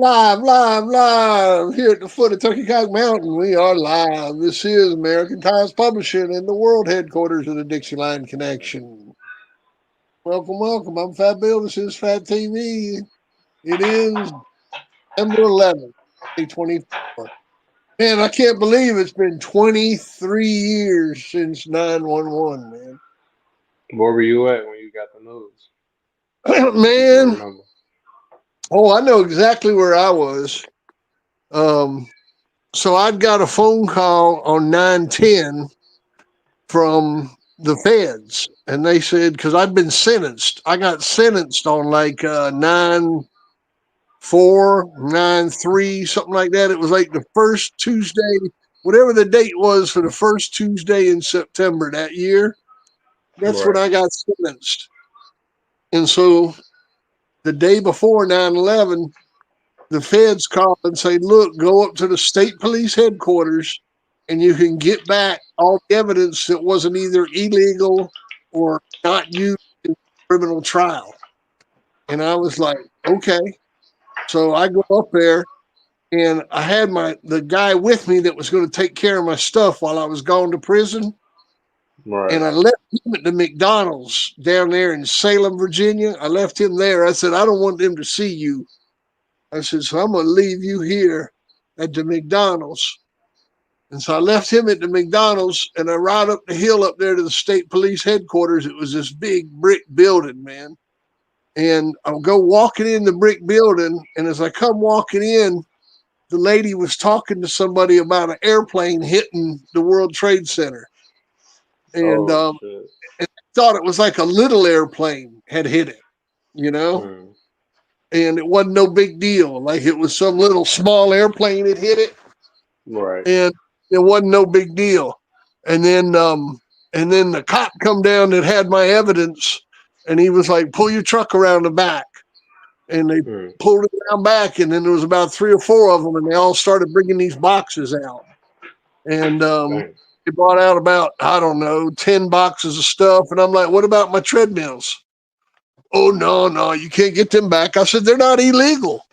Live here at the foot of Turkey Cock Mountain. We are live. This is American Times Publishing and the world headquarters of the Dixieline Connection. Welcome. I'm Fat Bill. This is FATv. It is September 11th, 2024. Man, I can't believe it's been 23 years since 9/11, man. Where were you at when you got the news? You can Man, remember. I know exactly where I was. Um, so I'd got a phone call on 9/10 from the feds, and they said because I'd been sentenced, I got sentenced on like 9/4, 9/3, something like that. It was like the first Tuesday, whatever the date was for the first Tuesday in September that year. That's when Right. I got sentenced, and so the day before 9/11, the feds called and say, "Look, go up to the state police headquarters, and you can get back all the evidence that wasn't either illegal or not used in criminal trial." And I was like, "Okay." So I go up there, and I had the guy with me that was going to take care of my stuff while I was gone to prison, Right. and I left him at the McDonald's down there in Salem, Virginia. I left him there. I said, "I don't want them to see you." I said, "So I'm going to leave you here at the McDonald's." And so I left him at the McDonald's, and I ride up the hill up there to the state police headquarters. It was this big brick building, man. And I'll go walking in the brick building, and as I come walking in, the lady was talking to somebody about an airplane hitting the World Trade Center. And, Oh um, shit. and I thought it was like a little airplane had hit it, you know? Mm. And it wasn't no big deal. Like it was some little small airplane that hit it, Right. and it wasn't no big deal. And then the cop come down that had my evidence, and he was like, "Pull your truck around the back." And they Mm. pulled it around back, and then there was about 3 or 4 of them, and they all started bringing these boxes out. And Dang. they brought out about, I don't know, 10 boxes of stuff. And I'm like, "What about my treadmills?" "Oh, no, you can't get them back." I said, "They're not illegal,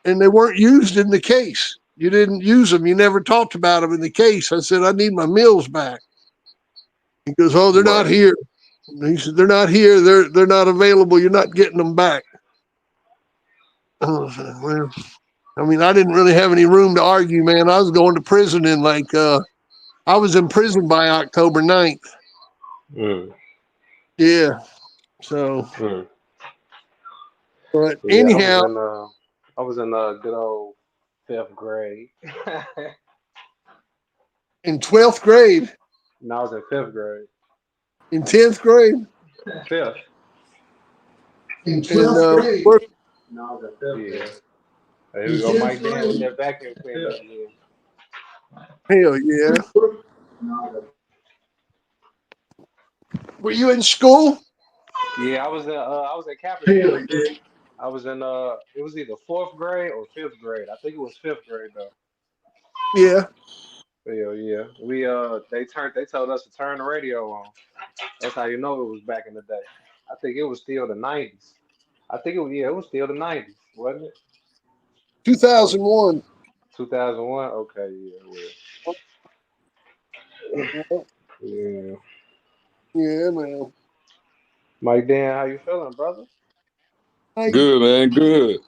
and they weren't used in the case. You didn't use them. You never talked about them in the case." I said, "I need my meals back." He goes, "Oh, they're not Right. here." He said, "They're not here. They're not available. You're not getting them back." Well, I mean, I didn't really have any room to argue, man. I was going to prison in I was in prison by October 9th. Mm. Yeah. So, Mm. but Yeah, anyhow, I was in good old fifth grade. in 12th grade, No, I was in fifth grade. in 10th grade, Fifth. In and 12th grade. No, I was in fifth. Yeah. Grade. Hey, here we go, Mike Dan with that vacuum cleaner again. hell yeah. Were you in school? Yeah, I was in Capital Hell School. yeah. I was in it was either fourth grade or fifth grade. I think it was fifth grade though. Yeah. Hell yeah. They told us to turn the radio on. That's how you know it was back in the day. I think it was still the nineties. I think it was still the nineties, wasn't it? Or 2001. 2001? Okay, Yeah, yeah. yeah, man. Mike Dan, how you feeling, brother? Like, Good, man. Good.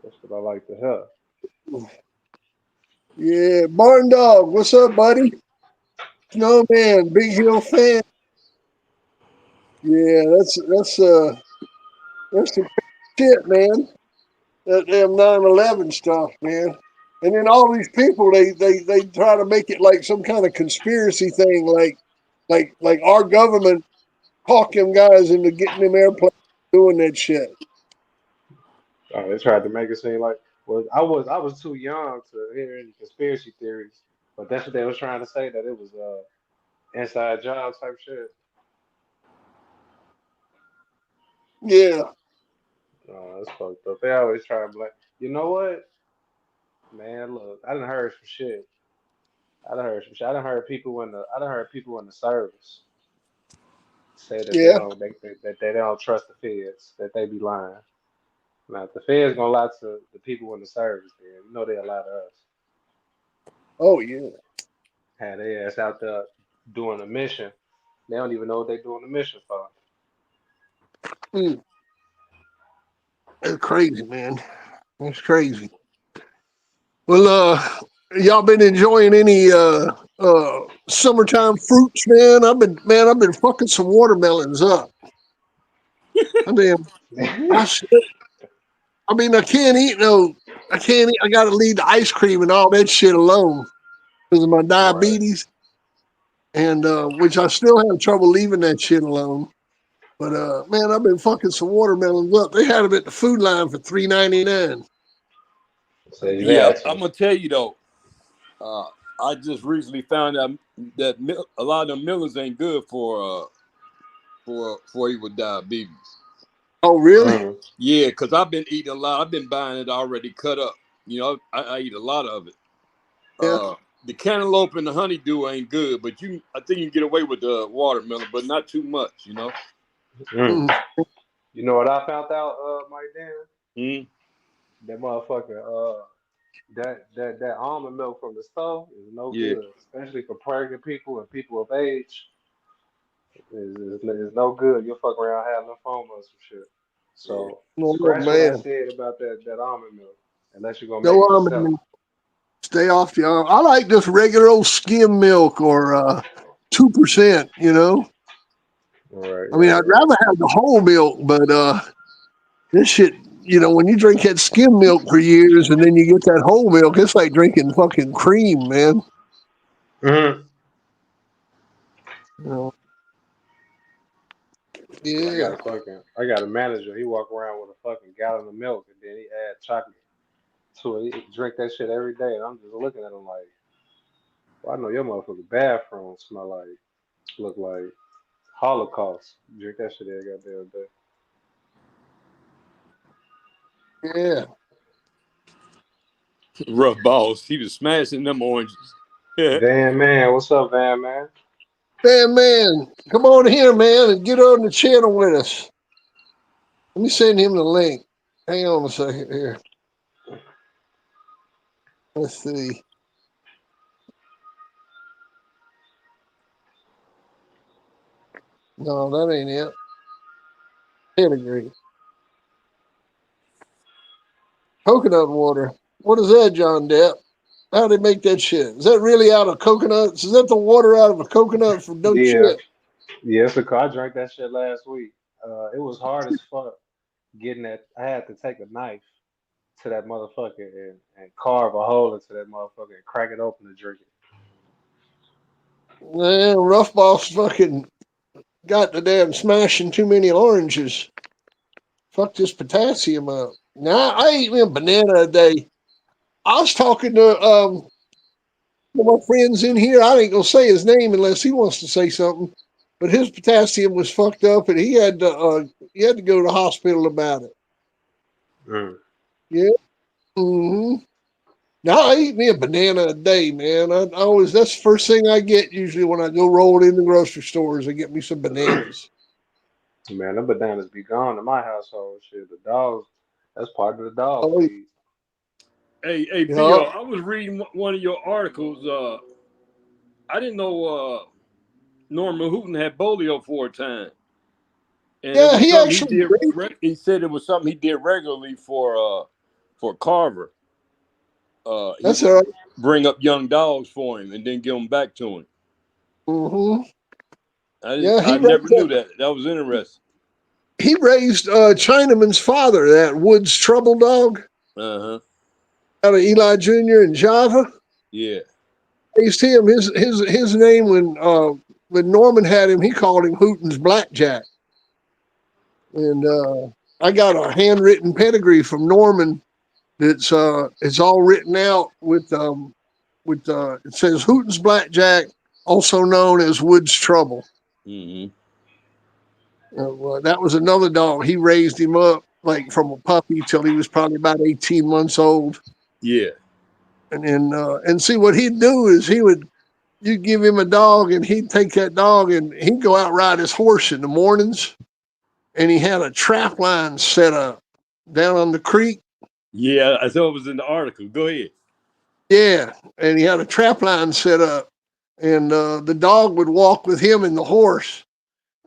That's what I like to hear. yeah, Barn Dog, what's up, buddy? Snowman, Big Hill fan. Yeah, that's the shit, man. That damn 9/11 stuff, man. And then all these people, they try to make it like some kind of conspiracy thing, like our government talk them guys into getting them airplanes doing that shit. They tried to make it seem like I was too young to hear any conspiracy theories, but that's what they was trying to say that it was inside job type shit. Yeah, That's fucked up. They always try to blame. You know what, man? Look, I done heard some shit. I done heard some shit. I done heard people in the service say that yeah. that they don't trust the feds. That they be lying. Now, if the feds gonna lie to the people in the service, then you know they lie to us. Oh yeah. Had their ass out there doing a mission. They don't even know what they doing the mission for. Mm, that's crazy, man. That's crazy. Well, y'all been enjoying any summertime fruits, man? I've been fucking some watermelons up. I mean, I swear- I mean, I can't eat no. I can't eat. I got to leave the ice cream and all that shit alone because of my Right. diabetes, and which I still have trouble leaving that shit alone. But man, I've been fucking some watermelons up. They had them at the food line for $3.99. Said you Yeah, had I'm to. gonna tell you though. Uh, I just recently found out that a lot of them millers ain't good for you with diabetes. Oh, really? Mm. Yeah, because I've been eating a lot. I've been buying it already cut up. You know, I eat a lot of it. Yeah. The cantaloupe and the honeydew ain't good, but I think you can get away with the watermelon, but not too much. You know. Mm. Mm. You know what I found out, Mike Dan? Mm. That motherfucker, that almond milk from the store is no Yeah. good, especially for pregnant people and people of age. Is no good. You'll fuck around having lymphoma or some shit. So Oh scratch what I man. said about that almond milk, unless you're gonna make No it yourself. almond. Stay off the. I like just regular old skim milk or 2%. You know. Right, I mean, right, I'd right. rather have the whole milk, but this shit. You know, when you drink that skim milk for years and then you get that whole milk, it's like drinking fucking cream, man. Mm-hmm. You know? I Yeah. got a manager. He walk around with a fucking gallon of milk and then he add chocolate to it. He drink that shit every day, and I'm just looking at him like, well, I know your motherfucking bathroom look like Holocaust. You drink that shit every goddamn day. Yeah. Rough balls. He was smashing them oranges. Yeah. Van Man, what's up, Van Man? Man, come on here, man, and get on the channel with us. Let me send him the link. Hang on a second here. Let's see. No, that ain't it. Pedigree. Coconut water. What is that, John Depp? How do they make that shit? Is that really out of coconuts? Is that the water out of a coconut from no Yeah, shit? yeah, it's a car. I drank that shit last week. It was hard as fuck getting that. I had to take a knife to that motherfucker and carve a hole into that motherfucker and crack it open to drink it. Man, Rough Boss fucking got the damn smashing too many oranges. Fuck this potassium up. Now I eat me a banana a day. I was talking to one of my friends in here. I ain't gonna say his name unless he wants to say something. But his potassium was fucked up, and he had to go to the hospital about it. Mm. Yeah. Hmm. Now I eat me a banana a day, man. I always that's the first thing I get usually when I go rolling in the grocery stores. I get me some bananas. Man, them bananas be gone in my household. Shit, the dogs. That's part of the dog Oh, feed. Hey, yeah, Theo, I was reading one of your articles. I didn't know Norman Hooton had polio for a time, and it yeah. was He something he actually did. He said it was something he did regularly for Carver. He that's all would right. bring up young dogs for him and then give them back to him. Hmm. I didn't. Yeah, I never knew that. That was interesting. he raised Chinaman's father, that Woods Trouble dog Uh huh. out of Eli Jr. in Java. Yeah. Raised him. His name when Norman had him, he called him Hooten's Blackjack. And I got a handwritten pedigree from Norman. It's all written out with it says Hooten's Blackjack, also known as Woods Trouble. Mm-hmm. That was another dog. He raised him up like from a puppy till he was probably about 18 months old. Yeah. And see what he'd do is you'd give him a dog and he'd take that dog and he'd go out ride his horse in the mornings and he had a trap line set up down on the creek. Yeah, I saw it was in the article. Go ahead. Yeah, and he had a trap line set up, and the dog would walk with him and the horse,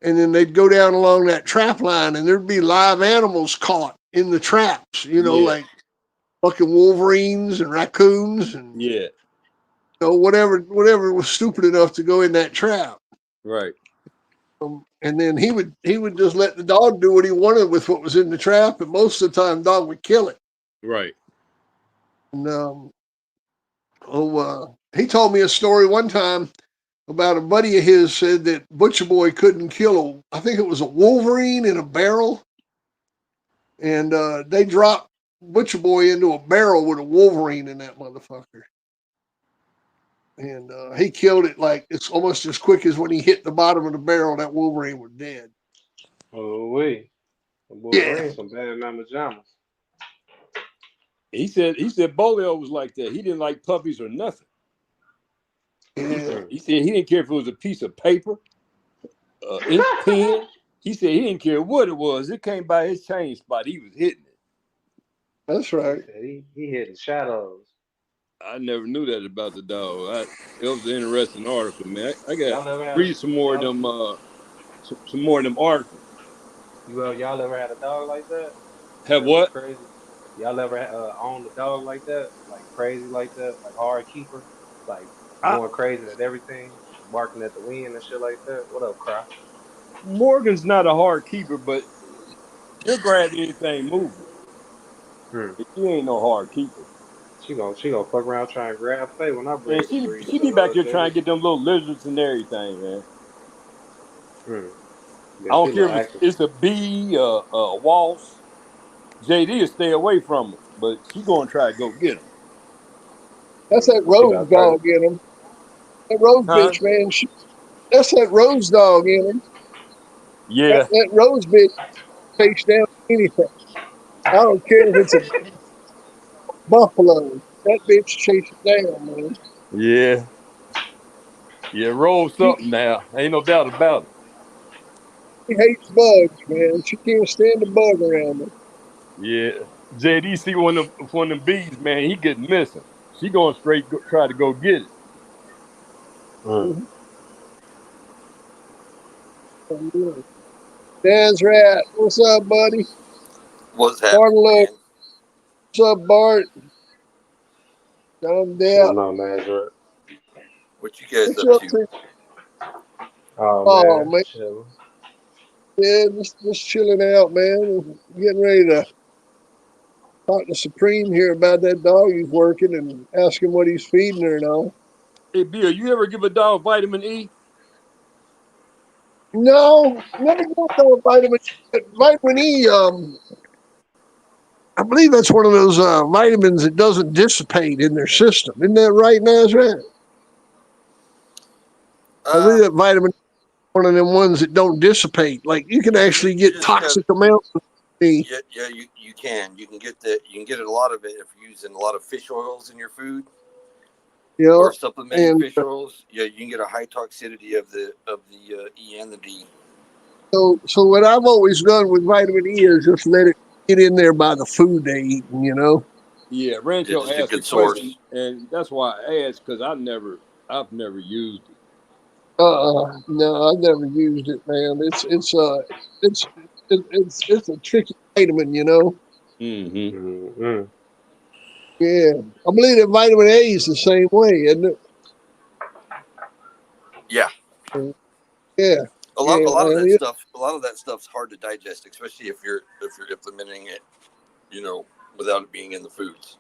and then they'd go down along that trap line, and there'd be live animals caught in the traps. You know, Yeah. like fucking wolverines and raccoons and Yeah. whatever was stupid enough to go in that trap. Right. And then he would just let the dog do what he wanted with what was in the trap, and most of the time, the dog would kill it. Right. And he told me a story one time about a buddy of his said that Butcher Boy couldn't kill I think it was a wolverine in a barrel, and they dropped Butcher Boy into a barrel with a wolverine in that motherfucker. And he killed it like it's almost as quick as when he hit the bottom of the barrel, that wolverine was dead. Oh, wait. The Yeah. Wolverine, some bad mama jamas. He said Bolio was like that. He didn't like puppies or nothing. Yeah. He said he didn't care if it was a piece of paper, ink pen. He said he didn't care what it was. It came by his chain spot. He was hitting it. That's right. He hit the shadows. I never knew that about the dog. It was an interesting article, man. I got Y'all ever to had read some more of them. Some more of them articles. y'all ever had a dog like that? Have That was what? crazy. Y'all ever owned a dog like that? Like crazy like that? Like hard keeper? Like going crazy at everything? Barking at the wind and shit like that? What up, Cry? Morgan's not a hard keeper, but he'll grab anything moving. He ain't no hard keeper. She gonna fuck around trying to grab Faye when I Man, bring she the be back here trying JD. to get them little lizards and everything, man. Yeah, I she don't a care little if active. it's a bee, a waltz. JD will stay away from them, but she gonna try to go get them. That's that She Rose about 30. dog in him. That Rose Huh? bitch, man. That's that Rose dog in him. Yeah. That Rose bitch takes down anything. I don't care if it's a buffalo. That bitch chases down, man. Yeah. Yeah, roll She, something now. Ain't no doubt about it. she hates bugs, man. She can't stand a bug around her. Yeah. JD see one of them bees, man, he get missing. She going straight try to go get it. Mm-hmm. That's right. What's up, buddy? What's happening, Bartolo. man? What's up, Bart? I'm I there. don't know, Nazareth. What you guys What up you up to? to? Oh Oh, man, man. chilling. Yeah, just chilling out, man. Getting ready to talk to Supreme here about that dog he's working and ask him what he's feeding her and all. Hey Bill, you ever give a dog vitamin E? No, never got no vitamin. Vitamin E. I believe that's one of those vitamins that doesn't dissipate in their system. Isn't that right, Nazareth? I believe that vitamin is one of them ones that don't dissipate. Like you can You actually get just have, toxic amounts of E. yeah, you can. You can get a lot of it if you're using a lot of fish oils in your food You know, or supplementing and fish oils. Yeah, you can get a high toxicity of the E and the D. so what I've always done with vitamin E is just let it get in there by the food they eat. You know. Yeah, It's Rancho just a asked a good question, source. and that's why I asked because I've never used it. No, I've never used it, man. It's it's a tricky vitamin, you know. Mm-hmm. Mm-hmm. Yeah, I believe that vitamin A is the same way, isn't it? Yeah, Yeah, yeah. a lot of that stuff's hard to digest, especially if you're implementing it, without it being in the foods.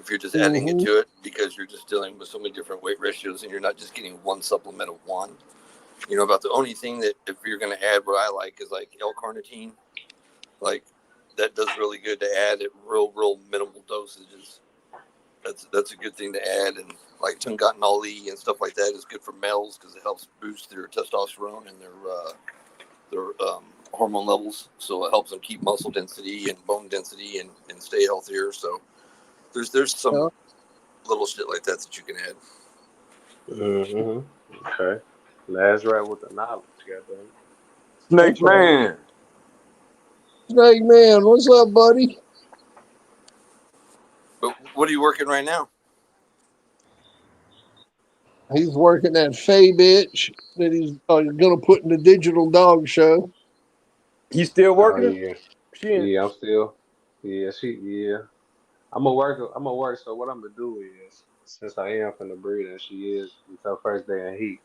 If you're just adding it Mm-hmm. to it because you're just dealing with so many different weight ratios and you're not just getting one supplement of one. About the only thing that if you're going to add what I like is like L-carnitine. Like that does really good to add at real minimal dosages. That's a good thing to add. And like Tungatinol E and stuff like that is good for males because it helps boost their testosterone and their hormone levels. So it helps them keep muscle density and bone density and stay healthier. So there's some Yeah. little shit like that you can add. Mm-hmm. Okay. Nazareth with the knowledge, goddamn. Snake That's right. man. Snake Man, what's up, buddy? But what are you working right now? He's working that Fay bitch that he's going to put in the digital dog show. You still Oh working her? yeah, She in, yeah. I'm still. Yeah, yeah. I'm gonna work. I'm gonna work. So what I'm gonna do is, since I am from the breed and she is, it's her first day in heat.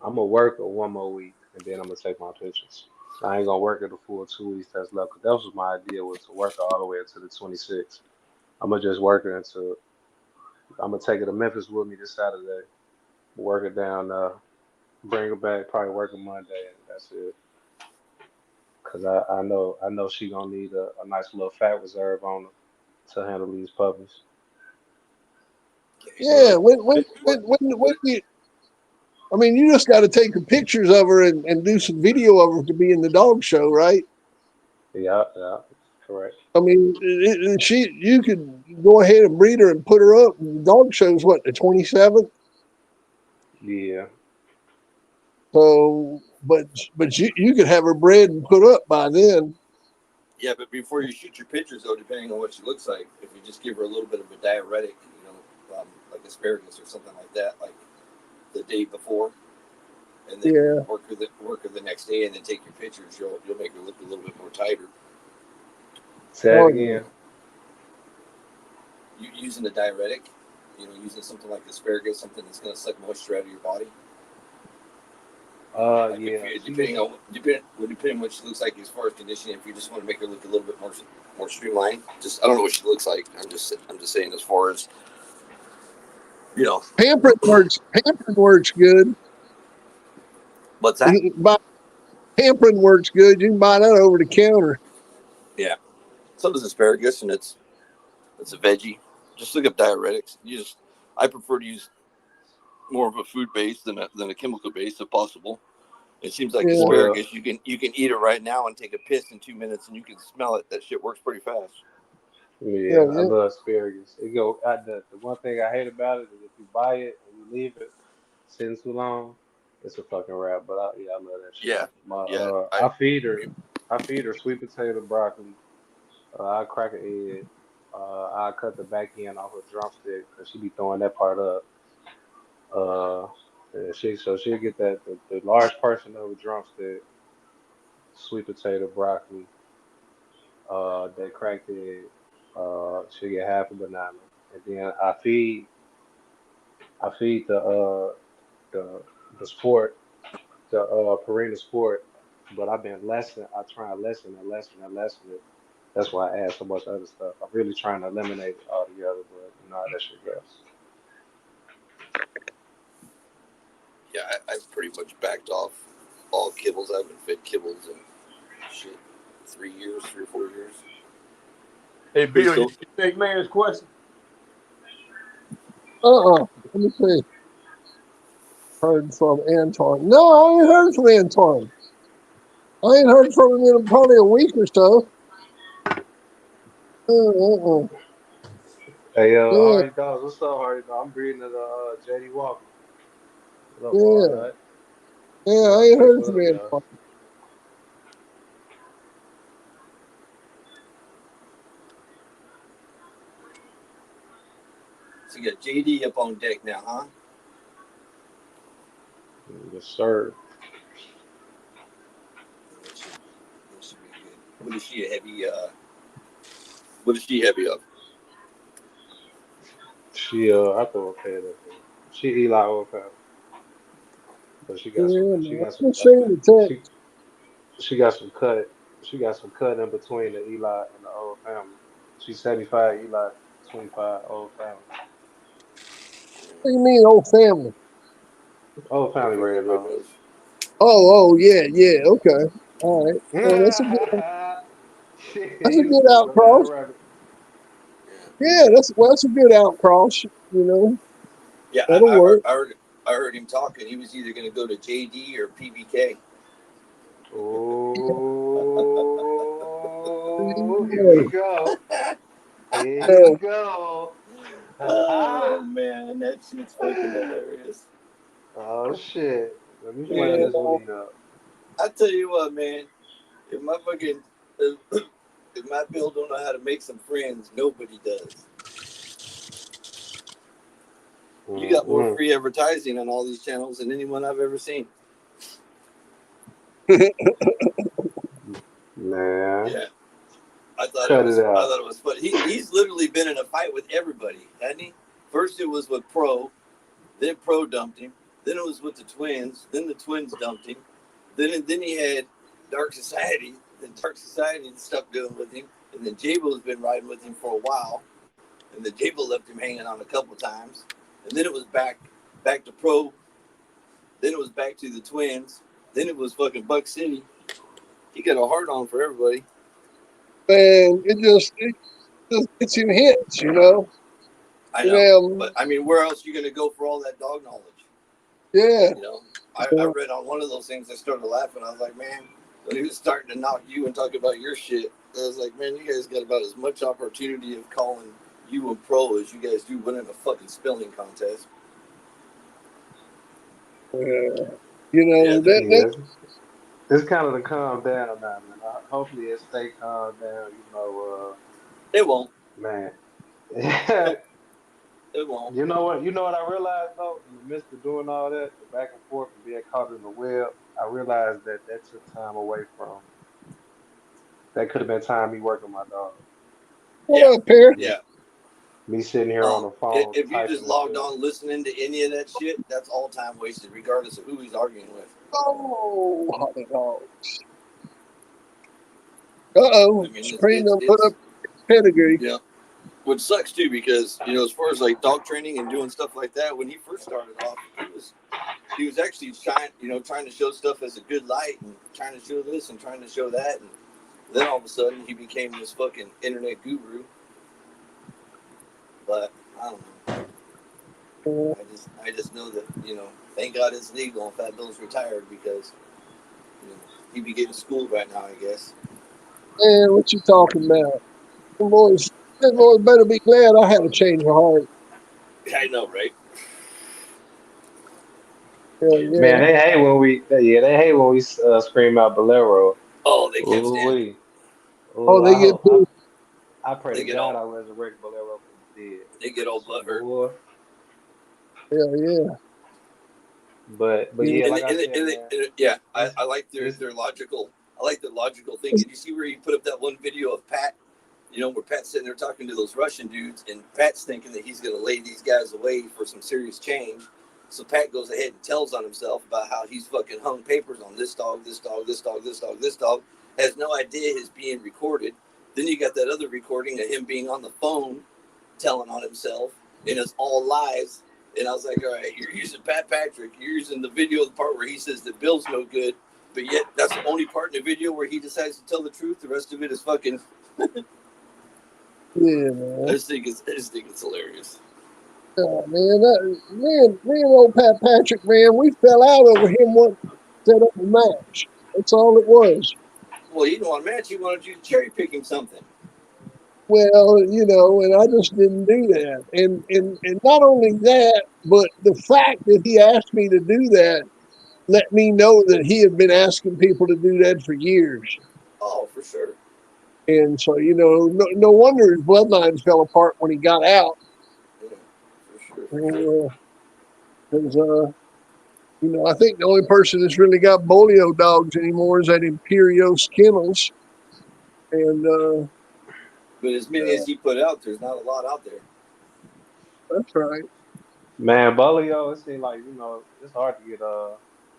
I'm gonna work her one more week and then I'm gonna take my pictures. I ain't gonna work her the full 2 weeks that's left. 'Cause that was my idea was to work her all the way until the 26th. I'm gonna just work her until I'm gonna take her to Memphis with me this Saturday. Work her down, bring her back, probably work her Monday, and that's it. Cause I know she gonna need a nice little fat reserve on her to handle these puppies. Yeah, But when you, I mean, you just got to take the pictures of her and do some video of her to be in the dog show, right? yeah, yeah, correct. I mean, you could go ahead and breed her and put her up. The dog show's what, the 27th? Yeah. So, but you could have her bred and put up by then. Yeah, but before you shoot your pictures, though, depending on what she looks like, if you just give her a little bit of a diuretic, like asparagus or something like that, like the day before, and then Yeah. work her the next day, and then take your pictures, you'll make her look a little bit more tighter. Say that Oh yeah. again. You using a diuretic, using something like asparagus, something that's going to suck moisture out of your body. Like if Yeah. you, She gets. depending on what she looks like as far as conditioning, if you just want to make her look a little bit more streamlined, I don't know what she looks like. I'm just saying as far as Pampering works good. what's that? Pampering works good. You can buy that over the counter. Yeah, so does asparagus, and it's a veggie. Just look up diuretics. I prefer to use more of a food base than a chemical base if possible. It seems like Yeah. Well, asparagus, you can eat it right now and take a piss in 2 minutes, and you can smell it. That shit works pretty fast. yeah. Yeah, I yeah. love asparagus. The one thing I hate about it is if you buy it and you leave it sitting too long, it's a fucking wrap. But I love that shit. Yeah, yeah. I feed her. I feed her sweet potato, broccoli. I crack an egg. I cut the back end off her drumstick because she be throwing that part up. Uh, and she'll get the large portion of a drumstick, sweet potato, broccoli, that cracked egg. She'll get half a banana, and then I feed the the sport the Purina sport, but I've been I try and lessen it. That's why I add so much other stuff. I'm really trying to eliminate it altogether, but you know how that shit goes. Yeah, I've pretty much backed off all kibbles. I haven't fed kibbles in shit 3 or 4 years. hey, We Bill, you still, see Snake Man's question? Let me see. Heard from Anton. No, I ain't heard from Anton. I ain't heard from him in probably a week or so. Uh. Hey, Yeah, Hardy Dogs, what's up, Hardy Dog? I'm breeding at JD Walker. What up, yeah, Walnut? yeah. You I know, ain't K heard from Club, y'all. Anton. so you got JD up on deck now, huh? Yes, sir. That should be good. What is she a heavy? What is she heavy of? I throw a pet at her. She Eli old family, but Yeah, man. got I'm some, ashamed to tell. she, she got some cut, she got some cut in between the Eli and the old family. She's 75 Eli, 25 old family. What do you mean, old family? Old Or family family red red nose. nose? Oh, yeah, yeah. Okay, all right. Yeah, Shit, that's a you good finna go down that outcross. rabbit. Yeah. Yeah, that's a good outcross. Yeah, That'll work. I heard him talking. He was either going to go to JD or PBK. Oh, here Yeah, we go. Here yeah, we go. Oh man, that shit's fucking hilarious. Oh shit. Let me Man, flatten this yeah. weed up. I tell you what, man. If my fucking if Matt Bill don't know how to make some friends, nobody does. You got more free advertising on all these channels than anyone I've ever seen. Man, Yeah, I thought cut it it out. was funny. He's literally been in a fight with everybody, hasn't he? First it was with Pro, then Pro dumped him. Then it was with the Twins. Then the Twins dumped him. Then he had Dark Society. Then Dark Society stopped dealing with him. And then Jabo has been riding with him for a while. And then Jabo left him hanging on a couple times. And then it was back to Pro. Then it was back to the Twins. Then it was fucking Buck City. He got a hard on for everybody. Man, it just gets him hits, you know. I know, but I mean, where else are you going to go for all that dog knowledge? Yeah. You know, I read on one of those things. I started laughing. I was like, man, when he was starting to knock you and talk about your shit, I was like, man, you guys got about as much opportunity of calling you a pro as you guys do winning a fucking spelling contest. You know, it's kind of to calm down now, man. Hopefully it stay calm down. You know, it won't, man. It won't. You know what? You know what I realized though, in the midst of doing all that, the back and forth and being caught in the web, I realized that took time away from. That could have been time me working my dog. What up, Pierre? Yeah. Me sitting here on the phone. If you just logged on listening to any of that shit, that's all time wasted, regardless of who he's arguing with. Oh, hot dogs. Uh-oh. I mean, Supreme done put up pedigree. Yeah. Which sucks too, because you know, as far as like dog training and doing stuff like that, when he first started off, he was actually trying to show stuff as a good light and trying to show this and trying to show that, and then all of a sudden he became this fucking internet guru. But I don't know. I just know that, you know, thank God it's legal and Fat Bill's retired, because you know, he'd be getting schooled right now, I guess. Man, what you talking about? Them boys better be glad I had a change of heart. I know, right? Yeah. Man, they hate when we scream out Bolero. Oh, they can't stand it. They get pissed. I pray to God I resurrect Bolero from the dead. They get all butthurt. Yeah. But yeah, like I said, I like their logical. I like the logical thing. Did you see where he put up that one video of Pat? You know, where Pat's sitting there talking to those Russian dudes, and Pat's thinking that he's going to lay these guys away for some serious change. So Pat goes ahead and tells on himself about how he's fucking hung papers on this dog, this dog, this dog, this dog, this dog. Has no idea he's being recorded. Then you got that other recording of him being on the phone telling on himself, and it's all lies. And I was like, all right, you're using Pat Patrick. You're using the video, the part where he says that Bill's no good, but yet that's the only part in the video where he decides to tell the truth. The rest of it is fucking... Yeah, man. I just think it's hilarious. Oh, man, me and old Pat Patrick, man, we fell out over him wanting to set up a match. That's all it was. Well, he didn't want a match. He wanted you to cherry pick him something. Well, you know, and I just didn't do that. And not only that, but the fact that he asked me to do that let me know that he had been asking people to do that for years. Oh, for sure. And so, you know, no wonder his bloodlines fell apart when he got out. Yeah, for sure. Because, you know, I think the only person that's really got bolio dogs anymore is that Imperios Kennels. And, but as many as he put out, there's not a lot out there. That's right. Man, bolio, it seems like, you know, it's hard to get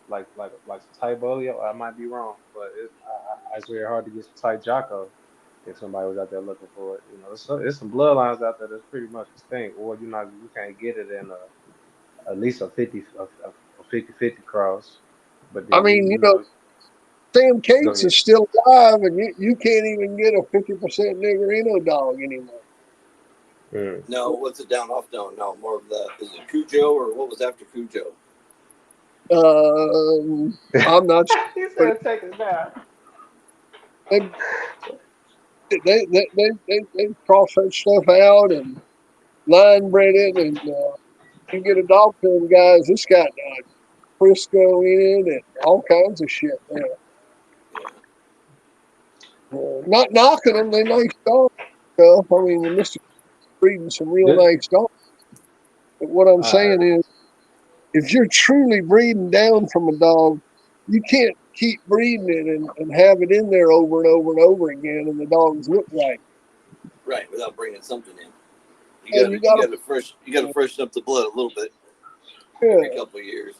like some tight bolio. I might be wrong, but it's very hard to get some tight Jocko if somebody was out there looking for it. You know, it's some bloodlines out there that's pretty much extinct, or you can't get it in at least a 50-50 cross. But then I mean, you know, Sam Cates is still alive, and you can't even get a 50% Negrino dog anymore. No, what's it down off down? No, more of the, is it Cujo or what was after Cujo? I'm not sure. He said take it down. They cross that stuff out and line bred it, and you get a dog to them guys. It's got Frisco in it and all kinds of shit. Not knocking them, they nice dogs. Stuff. I mean, the Mister breeding some real This, nice dogs. But what I'm all right. saying is, if you're truly breeding down from a dog, you can't keep breeding it and have it in there over and over and over again, and the dogs look right. Right, without bringing something in. And you got to, You got to freshen up the blood a little bit every yeah, couple of years.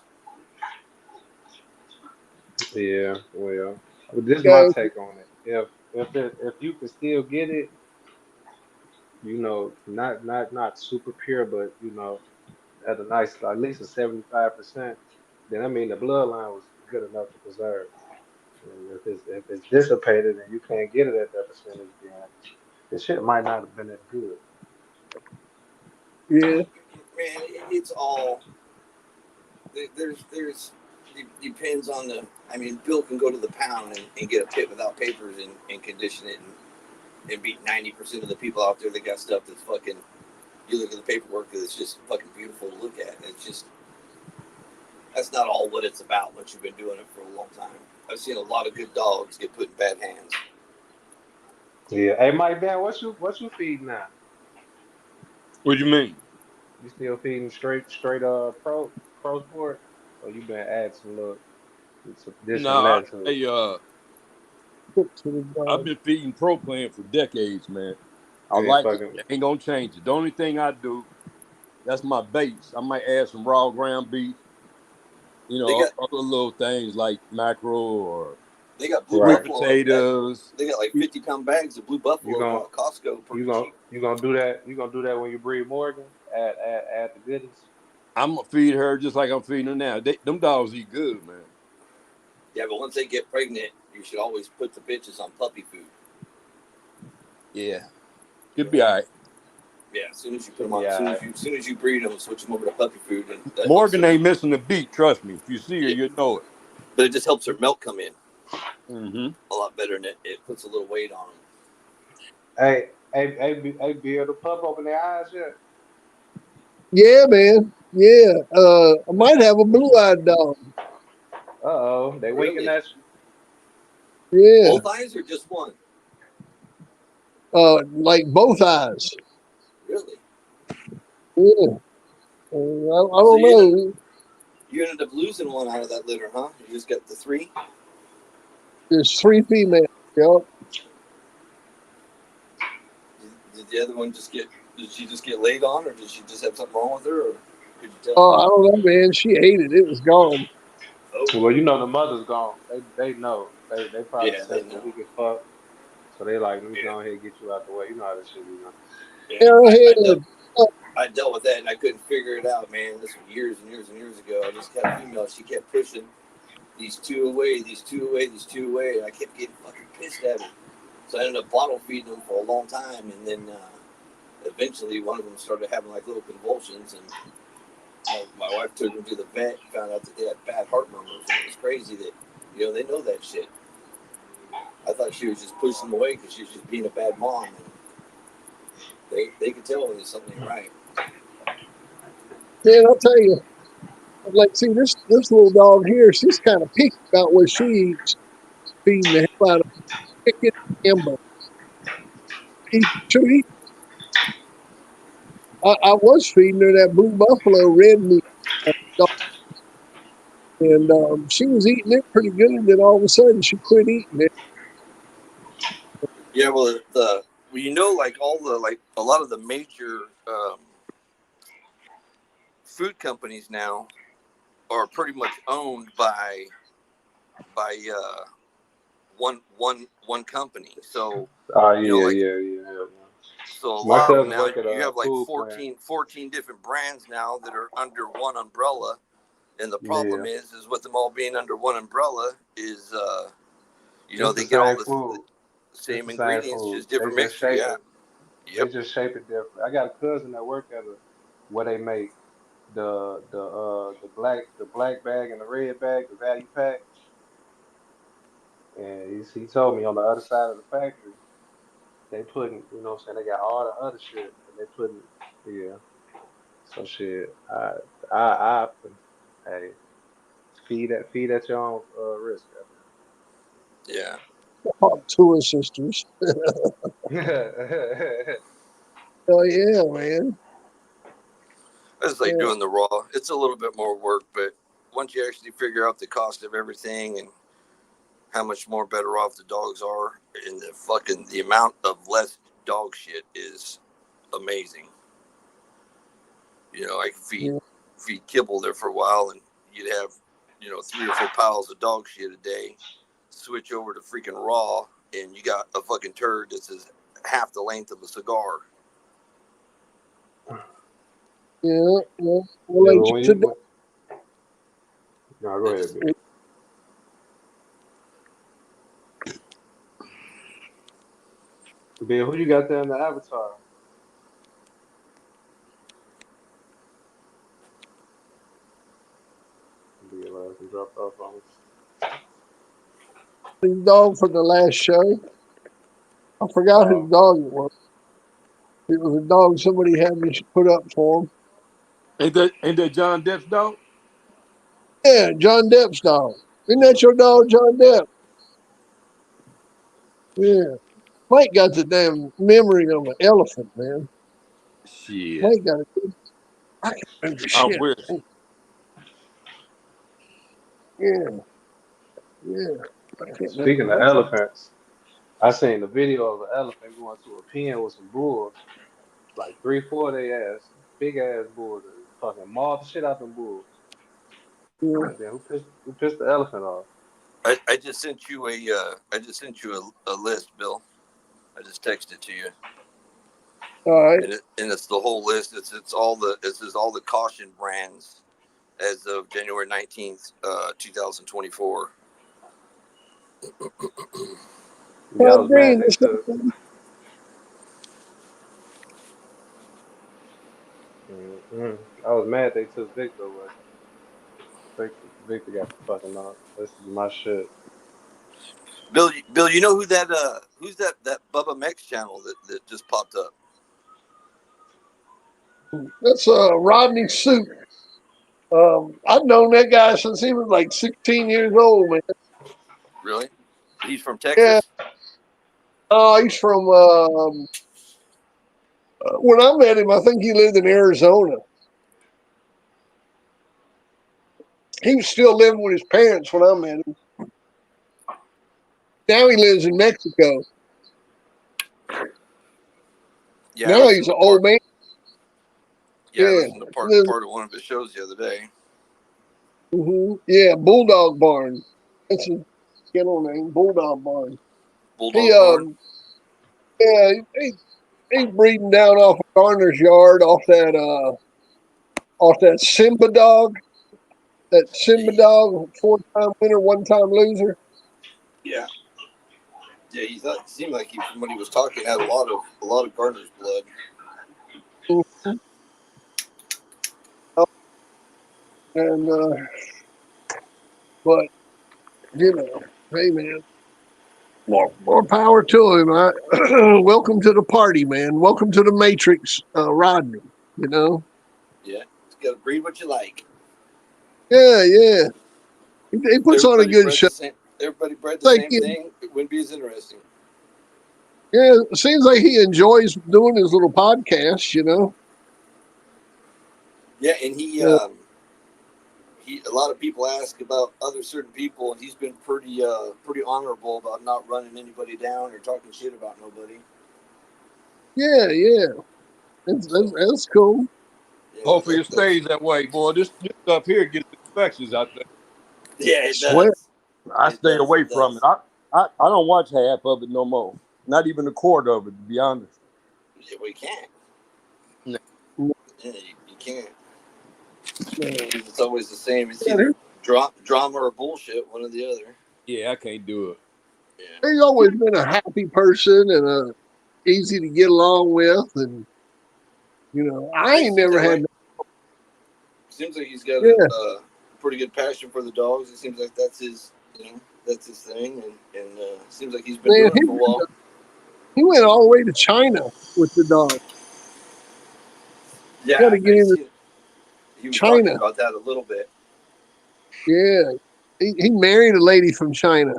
Yeah, well, but this is my guys, take on it. If you can still get it, not super pure, but at a nice, at least a 75%, then I mean the bloodline was good enough to preserve. And if it's dissipated and you can't get it at that percentage, then the shit might not have been that good. yeah, Man, it's all there's it depends on the. I mean, Bill can go to the pound and get a pit without papers and condition it and beat 90% of the people out there that got stuff that's fucking. You look at the paperwork, it's just fucking beautiful to look at. It's just that's not all what it's about once you've been doing it for a long time. I've seen a lot of good dogs get put in bad hands. Yeah. Hey, Mike, man, what you feeding now? What do you mean? You still feeding straight pro sport, or you been adding some little this No, and that to it? put to the I've dog. been feeding proplan for decades, man. I You ain't like it. fucking. I ain't gonna change it. The only thing I do, that's my base. I might add some raw ground beef, They got other little things like mackerel or they got blue sweet Right. buffalo. potatoes. They got like 50-pound bags of blue You buffalo gon' now at Costco, you pretty gon' cheap. you gonna do that. You gonna do that when you breed Morgan. Add the goodies. I'm gonna feed her just like I'm feeding her now. Them dogs eat good, man. Yeah, but once they get pregnant, you should always put the bitches on puppy food. Yeah, Yeah, should be all right. yeah. As soon as you put Should them on, be alright. as soon as you breed them, switch them over to puppy food, and that helps Morgan their. ain't missing a beat. Trust me. If you see her, Yeah, you know it. but it just helps their milk come in Mm-hmm. a lot better, and it puts a little weight on them. Hey, Bill, the pup open their eyes yet? Yeah, man. Yeah, I might have a blue-eyed dog. Uh-oh, they winking Really, at you. Yeah, both eyes or just one? like both eyes. Really? Yeah, I So don't know. you ended up losing one out of that litter, huh? You just got the three. There's three females. Yep. Did the other one just get? Did she just get laid on, or did she just have something wrong with her, or could you tell? Oh, I don't know, man. She ate it. It was gone. Oh, Well, the mother's gone. They know. They probably yeah, they sensed the know. weak as fuck. So they like, let me Yeah, go ahead and get you out the way. You know how this shit be, man. yeah. Arrowhead. I dealt with that, and I couldn't figure it out, man. This was years and years and years ago. I just had a female. She kept pushing these two away, these two away, these two away, and I kept getting fucking pissed at her. So I ended up bottle feeding them for a long time, and then eventually one of them started having like little convulsions, and my wife took them to the vet, and found out that they had bad heart murmurs, and it was crazy that they know that shit. I thought she was just pushing them away because she was just being a bad mom, and they could tell when there's something ain't right. Man, I'll tell you. Like, see, this little dog here, she's kind of picky about what she eats. Feeding the hell out of chicken and hamburger. She eat. I was feeding her that blue buffalo red meat, and she was eating it pretty good. And then all of a sudden, she quit eating it. Yeah, well, like all the like a lot of the major food companies now are pretty much owned by one company. So Oh like yeah. so a My lot of them cousin now work at you a have like food plant. 14 different brands now that are under one umbrella. And the Yeah, problem is with them all being under one umbrella is it's the they get all same the food. It's same the same ingredients, food. just They different just mixture. shape Yeah. it. They Yep. just shape it different. I got a cousin that work at a where they make the black bag and the red bag, the value pack. And he told me on the other side of the factory, they putting, what I'm saying, they got all the other shit, and they putting, yeah. So shit, I hey, feed at your own risk, goddamn. Yeah. Two of sisters. Oh yeah, man. I just like Yeah. doing the raw. It's a little bit more work, but once you actually figure out the cost of everything and how much more better off the dogs are, and the amount of less dog shit is amazing. You know, I could Yeah. feed kibble there for a while, and you'd have 3 or 4 piles of dog shit a day. Switch over to freaking raw, and you got a fucking turd that's half the length of a cigar. Yeah. Well, Yeah, like but when today, you no, go I ahead, just Bill. Bill, who you got there in the avatar? Bill and dropped off on us. his dog for the last show. I forgot Oh, whose okay. dog it was. It was a dog somebody had me put up for him. Ain't that John Depp's dog? Yeah, John Depp's dog. Isn't that Mm. your dog, John Depp? Yeah. Mike got the damn memory of an elephant, man. Shit. Mike got it. I can't remember I shit. wish. Yeah, yeah. I can't remember Speaking of nothing. elephants, I seen the video of an elephant going to a pen with some bulls, like 3, 4 of they ass, big ass bulls, and fucking mauled the shit out them bulls. Yeah. Like, damn, who pissed the elephant off? I just sent you a list, Bill. I just texted it to you, All right. and it's the whole list. It's all the caution brands as of January 19th, 2024. Yeah, I was mad Green. they took. I was mad they took Victor away. Victor got the fucking knock. This is my shit. Bill, you know who's that Bubba Mex channel that just popped up? That's Rodney Suit. I've known that guy since he was like 16 years old, man. Really? He's from Yeah. Texas. He's from when I met him, I think he lived in Arizona. He was still living with his parents when I met him. Now he lives in Mexico. Yeah, I Now he's listened an to old man. I Yeah. listened to Lives, part of one of his shows the other day. yeah, Bulldog Barn. That's his kennel name, Bulldog Barn. He Bulldog Barn. yeah, he's breeding down off of Garner's yard, off that Simba dog. That Simba dog, 4-time winner, 1-time loser. Yeah, yeah. Seemed like from what he was talking, had a lot of Gardner's blood. Mhm. And but hey man, more power to him. Welcome to the party, man. Welcome to the Matrix, Rodney. You know, Yeah, you got to breed what you like. yeah, yeah. He puts on a good show. Everybody bred the Like same thing. It wouldn't be as interesting. yeah, it seems like he enjoys doing his little podcast. Yeah, and he Uh, a lot of people ask about other certain people, and he's been pretty honorable about not running anybody down or talking shit about nobody. yeah, yeah. So That's cool. yeah, Hopefully it stays that way, boy. This up here gets infections, I think. yeah, I it swear. does. I It stay does. away It from it. does. I don't watch half of it no more. Not even a quarter of it, to be honest. Yeah, we can't. No. Yeah, you can't. No. Because it's always the same. It's Yeah, either drama or bullshit, one or the other. Yeah, I can't do it. Yeah. he's always been a happy person and easy to get along with, and I It ain't seems never that had. way. Seems like he's got Yeah, a pretty good passion for the dogs. It seems like that's that's his thing, and seems like he's been man, doing it for a while. he went all the way to China with the dog. Got Yeah, to get I him to see. He was talking China. about that a little bit. Yeah, he married a lady from China.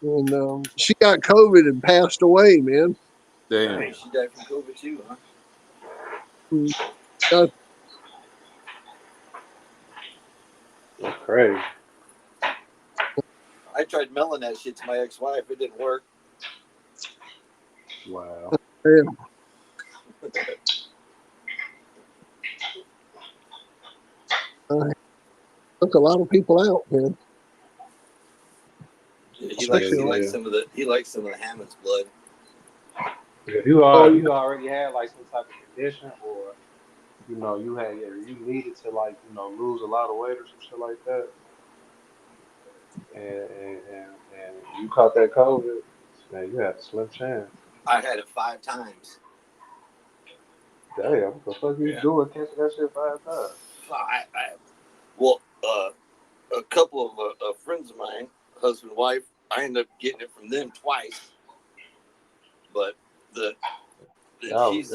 And she got COVID and passed away, man. Damn. Dang, she died from COVID too, huh? Uh, That's crazy. I tried mailing that shit to my ex-wife. It didn't work. Wow. Damn. Took a lot of people out, man. Yeah, he likes Especially Yeah. some of the Hammond's blood. If you Oh, you already had like some type of condition, or you needed to like lose a lot of weight or some shit like that, and you caught that COVID, man, you had a slim chance. I had it 5 times. Damn, what the fuck you Yeah. doing catching that shit 5 times? Well, a couple of friends of mine, husband and wife, I ended up getting it from them twice. But That was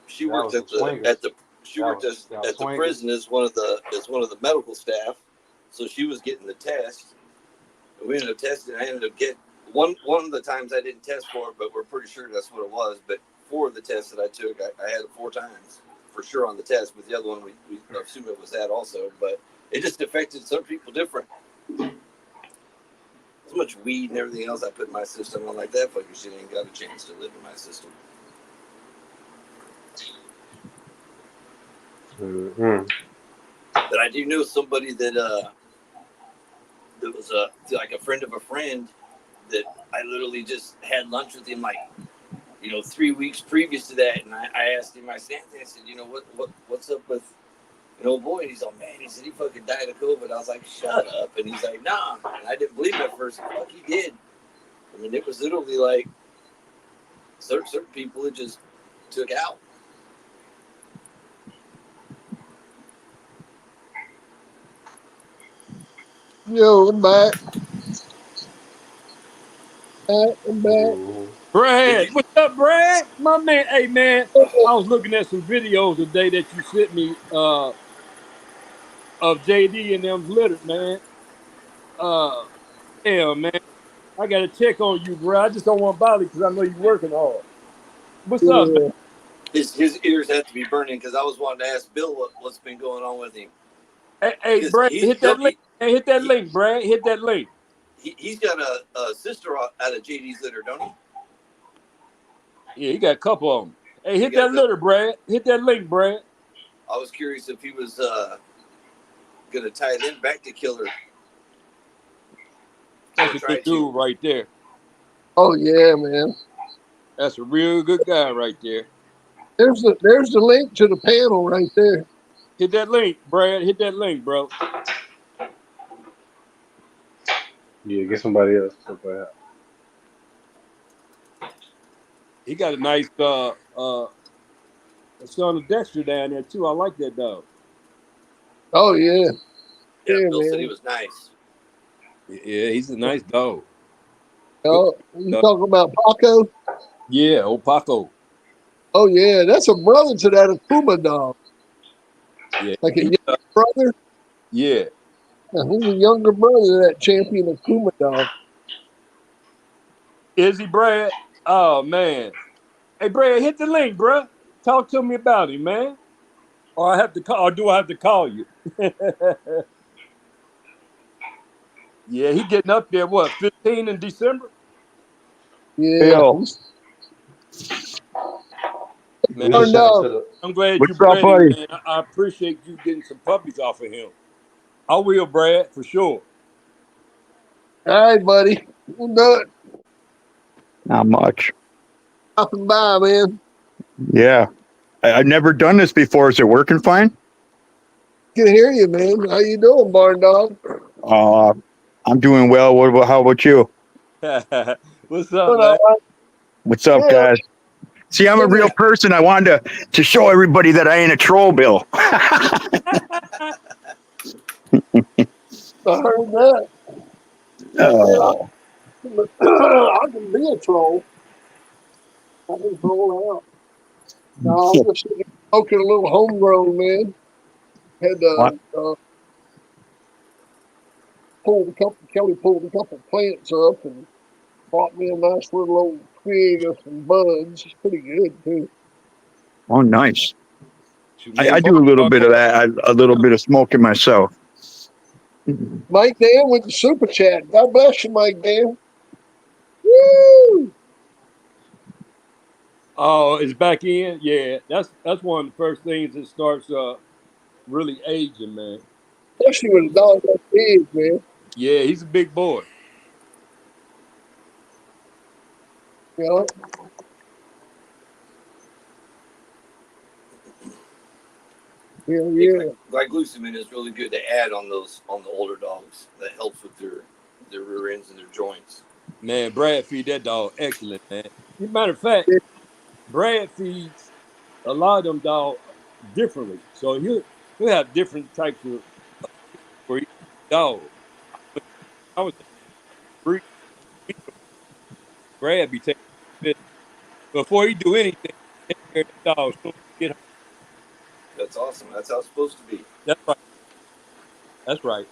she that worked was some swingers. That was at the swingers. prison as one of the medical staff, so she was getting the test. We ended up testing. I ended up getting one of the times I didn't test for it, but we're pretty sure that's what it was. But 4 of the tests that I took, I had it 4 times for sure on the test. But the other one, we assume it was that also. But it just affected some people different. So much weed and everything else I put in my system, I'm like, that fucking shit ain't got a chance to live in my system. Mm-hmm. But I do know somebody that was like a friend of a friend that I literally just had lunch with him like 3 weeks previous to that, and I asked him, I said, what's up with an old boy? And he's like, man, he said he fucking died of COVID. I was like, shut up. And he's like, nah. And I didn't believe him at first. Fuck, he did. I mean, it was literally like certain people it just took out. yo, I'm back. I'm back. Mm-hmm. Brad, what's up, Brad? My man, hey man, I was looking at some videos today that you sent me of JD and them's littered, man. Damn, man, I gotta check on you, bro. I just don't want to bother you because I know you're working hard. What's up, man? Yeah. His ears have to be burning because I was wanting to ask Bill what's been going on with him. Hey, Brad, hit that link. Hey, hit that link, Brad. Hit that link. He's got a sister out of JD's litter, don't he? Yeah, he got a couple of them. Hey, hit that litter, Brad. Hit that link, Brad. I was curious if he was gonna tie them back to Killer. That's a good dude right there. Oh yeah, man. That's a real good guy right there. There's the link to the panel right there. Hit that link, Brad. Hit that link, bro. Yeah, get somebody else to put that. He got a nice son of Dexter down there too. I like that dog. Oh yeah. Yeah, Bill man. said he was nice. Yeah, he's a nice dog. Oh, you talking about Paco? Yeah, old Paco. Oh yeah, that's a brother to that Akuma dog. Yeah, like a younger brother. Yeah, he's a younger brother to that champion Akuma dog. Is he, Brad? Oh man. Hey, Brad, hit the link, bro. Talk to me about him, man. Or I have to call. Or do I have to call you? Yeah, he getting up there. What, 15 in December? Yeah. Man, I'm glad you ready, buddy? man. I appreciate you getting some puppies off of him. I will, Brad, for sure. All right, buddy. We'll do it. Not much. Stopping by, man. Yeah. I've never done this before. Is it working fine? Can hear you, man. How you doing, barn dog? I'm doing well. How about you? What's up, man? What's up, guys? See, I'm a real person. I wanted to show everybody that I ain't a troll, Bill. I heard that. Oh. I can be a troll. I can troll out. No, I'm just smoking a little homegrown, man. Had Kelly pulled a couple plants up and Bought me a nice little old twig of some buds. It's pretty good too. Oh, nice. Shoot, man, I do a little bit of that. A little bit of smoking myself. Mike Dan with the super chat. God bless you, Mike Dan. Woo! Oh, it's back in. Yeah, that's one of the first things that starts really aging, man. Especially with a dog that big, man. Yeah, he's a big boy. You know? Yeah, Yeah, yeah. glycosamine is really good to add on the older dogs. That helps with their rear ends and their joints. Man, Brad feed that dog excellent, man. As a matter of fact, Brad feeds a lot of them dogs differently. So he'll have different types of for each dog. I was breed, Brad be taking it before he do anything. Take care of that dog. So he get home. That's awesome. That's how it's supposed to be. That's right. That's right.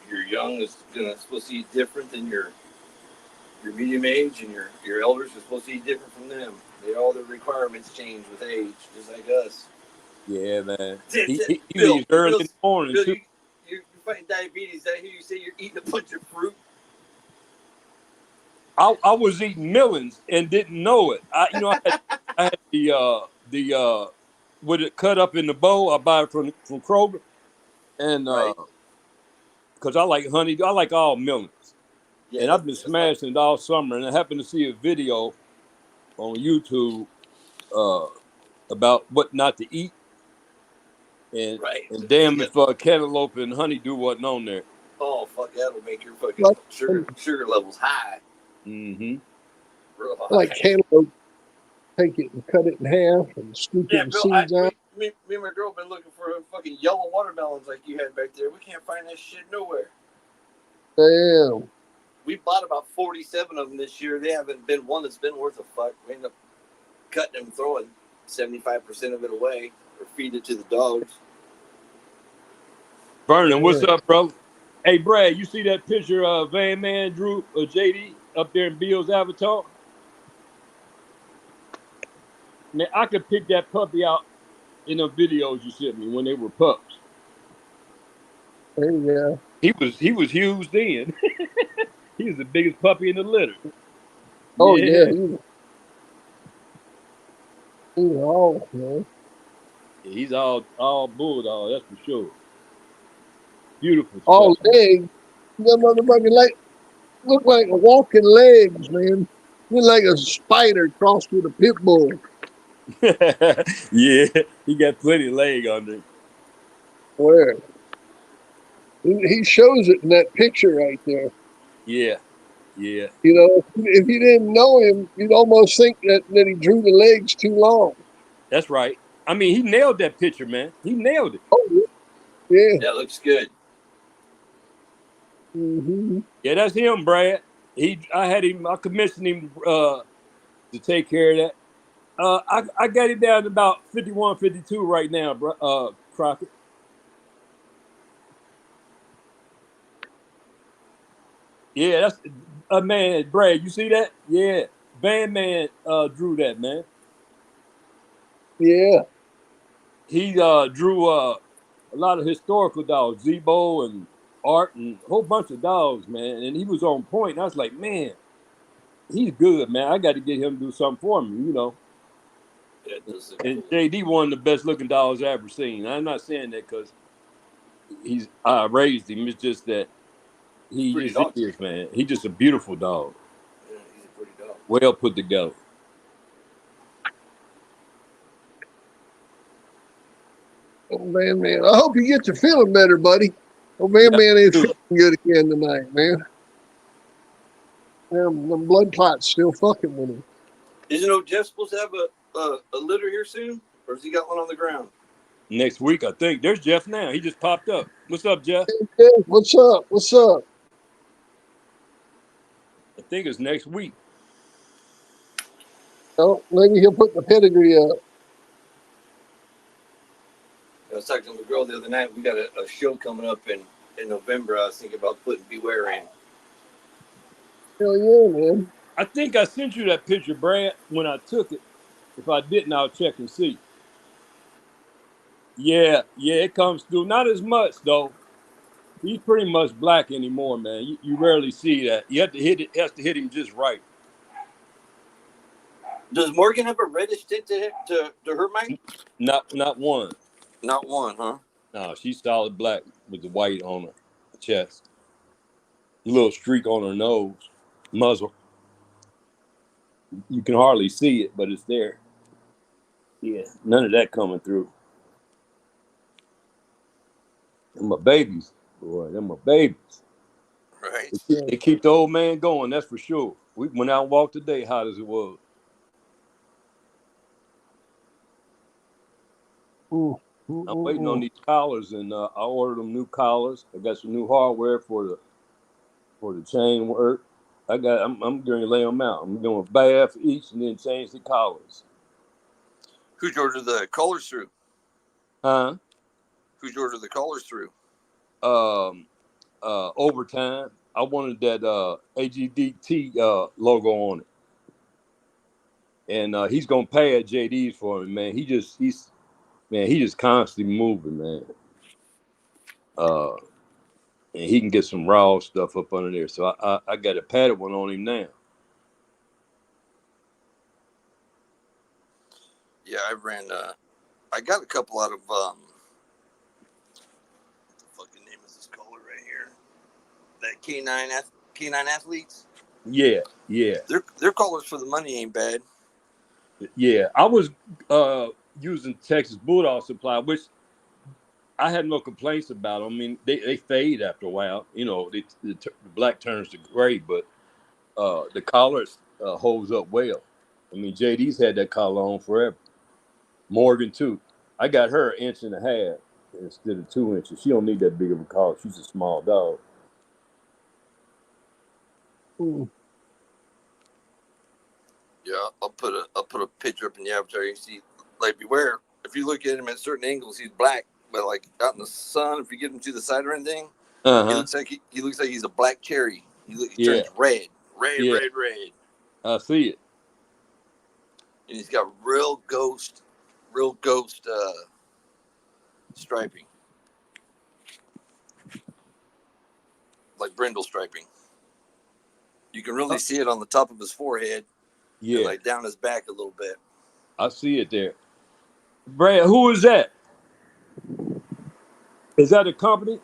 Your young is supposed to eat different than your medium age, and your elders are supposed to eat different from them. All their requirements change with age, just like us. Yeah, man. He Bill, leaves early in the morning Bill, too. you're fighting diabetes. I hear you say you're eating a bunch of fruit. I was eating melons and didn't know it. I had the with it cut up in the bowl. I buy it from Kroger, and Right. because I like honey, I like all melons, Yeah, and I've been smashing it all summer. And I happened to see a video on YouTube about what not to eat, and right. and damn if cantaloupe and honeydew wasn't on there. Oh fuck, that'll make your fucking Like, sugar levels high. Mm-hmm. Real high. like cantaloupe. Take it and cut it in half and scoop Yeah, it Bill, seeds out. me and my girl been looking for fucking yellow watermelons like you had back there. We can't find that shit nowhere. Damn. We bought about 47 of them this year. They haven't been one that's been worth a fuck. We end up cutting them, throwing 75% of it away or feed it to the dogs. Vernon, what's up, bro? Hey, Brad, you see that picture of Van Man Drew JD up there in Bill's avatar? Man, I could pick that puppy out in the videos you sent me when they were pups. There you go. He was huge then. He was the biggest puppy in the litter. Oh Yeah. yeah, he's all, man. He's all bulldog, that's for sure. Beautiful All stuff. legs. That motherfucker look like a walking legs, man. Look like a spider crossed with a pit bull. Yeah, he got plenty of leg under him. Where? He shows it in that picture right there. Yeah, yeah. You know, if you didn't know him, you'd almost think that he drew the legs too long. That's right. I mean, he nailed that picture, man. He nailed it. Oh, yeah. That looks good. Mm-hmm. Yeah, that's him, Brad. I commissioned him to take care of that. I got it down to about 51, 52 right now, Crockett. Yeah, that's man, Brad. You see that? Yeah, Bandman drew that, man. Yeah. He drew a lot of historical dogs, Zebo and Art, and a whole bunch of dogs, man. And he was on point. And I was like, man, he's good, man. I got to get him to do something for me, you know. Yeah, it does look And cool. JD one of the best looking dogs I ever seen. I'm not saying that because I raised him. It's just that he Pretty just dog. is, man. He's just a beautiful dog. Yeah, he's a pretty dog. Well put together. Oh, man. I hope you get to feeling better, buddy. Oh, man ain't feeling good again tonight, man. Them blood clots still fucking with him. Isn't old Jeff supposed to have a litter here soon? Or has he got one on the ground? Next week, I think. There's Jeff now. He just popped up. What's up, Jeff? Hey, what's up? What's up? I think it's next week. Oh, maybe he'll put the pedigree up. I was talking to the girl the other night. We got a show coming up in November. I was thinking about putting Beware in. Hell yeah, man. I think I sent you that picture, Brad, when I took it. If I didn't, I'll check and see. Yeah, it comes through. Not as much though. He's pretty much black anymore, man. You rarely see that. You have to hit it. Has to hit him just right. Does Morgan have a reddish tint to her, Mike? Not one. Not one, huh? No, she's solid black with the white on her chest. A little streak on her nose, muzzle. You can hardly see it, but it's there. Yeah, none of that coming through. Them my babies, boy. Them my babies. Right. It keep the old man going. That's for sure. We went out and walked today, hot as it was. I'm waiting on these collars, and I ordered them new collars. I got some new hardware for the chain work. I'm going to lay them out. I'm doing a bath each, and then change the collars. Who'd you order the collars through? Huh? Who'd you order the collars through? Overtime. I wanted that AGDT logo on it, and he's gonna pay at JD's for me, man. He's just constantly moving, man. And he can get some raw stuff up under there. So I got a padded one on him now. Yeah, I got a couple out of what the fucking name is this collar right here? That Canine athletes. Yeah. Their collars for the money ain't bad. Yeah, I was using Texas Bulldog supply, which I had no complaints about them. I mean, they fade after a while. You know, the black turns to gray, but the collar holds up well. I mean, JD's had that collar on forever. Morgan too. I got her 1.5 inches instead of 2 inches. She don't need that big of a collar. She's a small dog. Yeah, I'll put a picture up in the avatar. You see, like, beware. If you look at him at certain angles, he's black. But like out in the sun, if you get him to the side or anything, he looks like he's a black cherry. He turns red. I see it. And he's got real ghost striping, like brindle striping. You can really see it on the top of his forehead. Yeah, and like down his back a little bit. I see it there. Brad, who is that? Is that a company?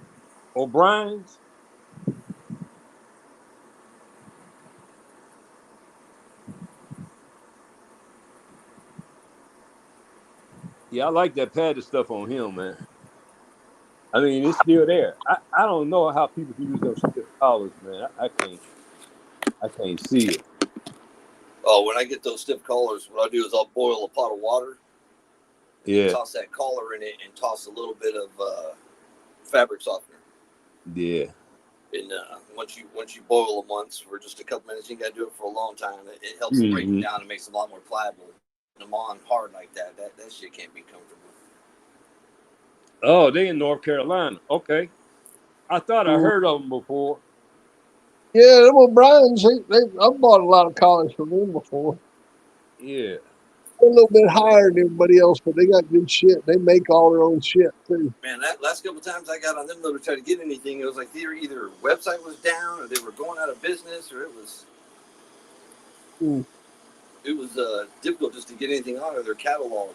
O'Brien's? Yeah, I like that padded stuff on him, man. I mean, it's still there. I don't know how people can use those stiff collars, man. I can't see it. Oh, when I get those stiff collars, what I do is I'll boil a pot of water. Yeah. Toss that collar in it and toss a little bit of fabric softener. Yeah. And once you boil them once for just a couple minutes, you got to do it for a long time. It helps them break them down and makes them a lot more pliable. Them on hard like that shit can't be comfortable. Oh, they in North Carolina. Okay. I thought I heard of them before. Yeah, them O'Brien's, I've bought a lot of collars from them before. Yeah. They're a little bit higher than everybody else, but they got good shit. They make all their own shit too. Man, that last couple times I got on them to try to get anything, it was like either website was down or they were going out of business or it was difficult just to get anything out of their catalog.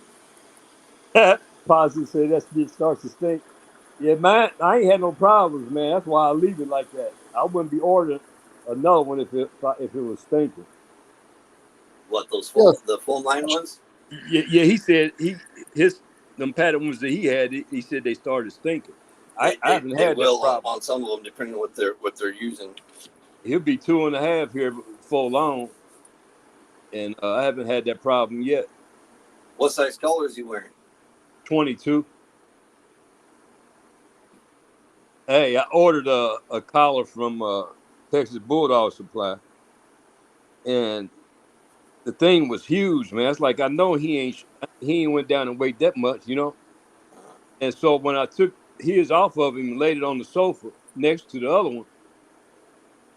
Positive say that shit starts to stink. Yeah, man, I ain't had no problems, man. That's why I leave it like that. I wouldn't be ordering another one if it was stinking. What, those the full line ones? Yeah. He said them padded ones that he had. He said they started stinking. I haven't had that problem on some of them, depending on what they're using. He'll be 2.5 here before long, and I haven't had that problem yet. What size collar is he wearing? 22. Hey, I ordered a collar from Texas Bulldog Supply, and the thing was huge, man. It's like I know he ain't went down in weight that much, you know. And so when I took his off of him and laid it on the sofa next to the other one,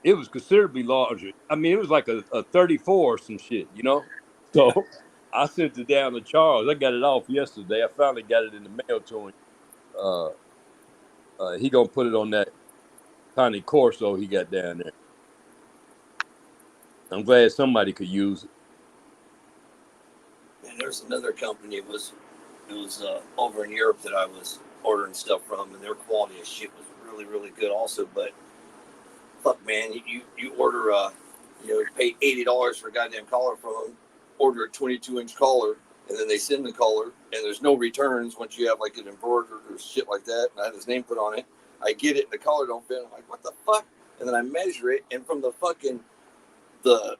it was considerably larger. I mean, it was like a 34 or some shit, you know? So I sent it down to Charles. I got it off yesterday. I finally got it in the mail to him. He gonna put it on that Connie Corso he got down there. I'm glad somebody could use it. And there's another company. It was over in Europe that I was ordering stuff from, and their quality of shit was really, really good also. But fuck, man, you order you pay $80 for a goddamn collar from them, order a 22-inch collar, and then they send the collar, and there's no returns once you have like an embroidered or shit like that. And I had his name put on it. I get it, and the collar don't fit. I'm like, what the fuck? And then I measure it, and from the fucking the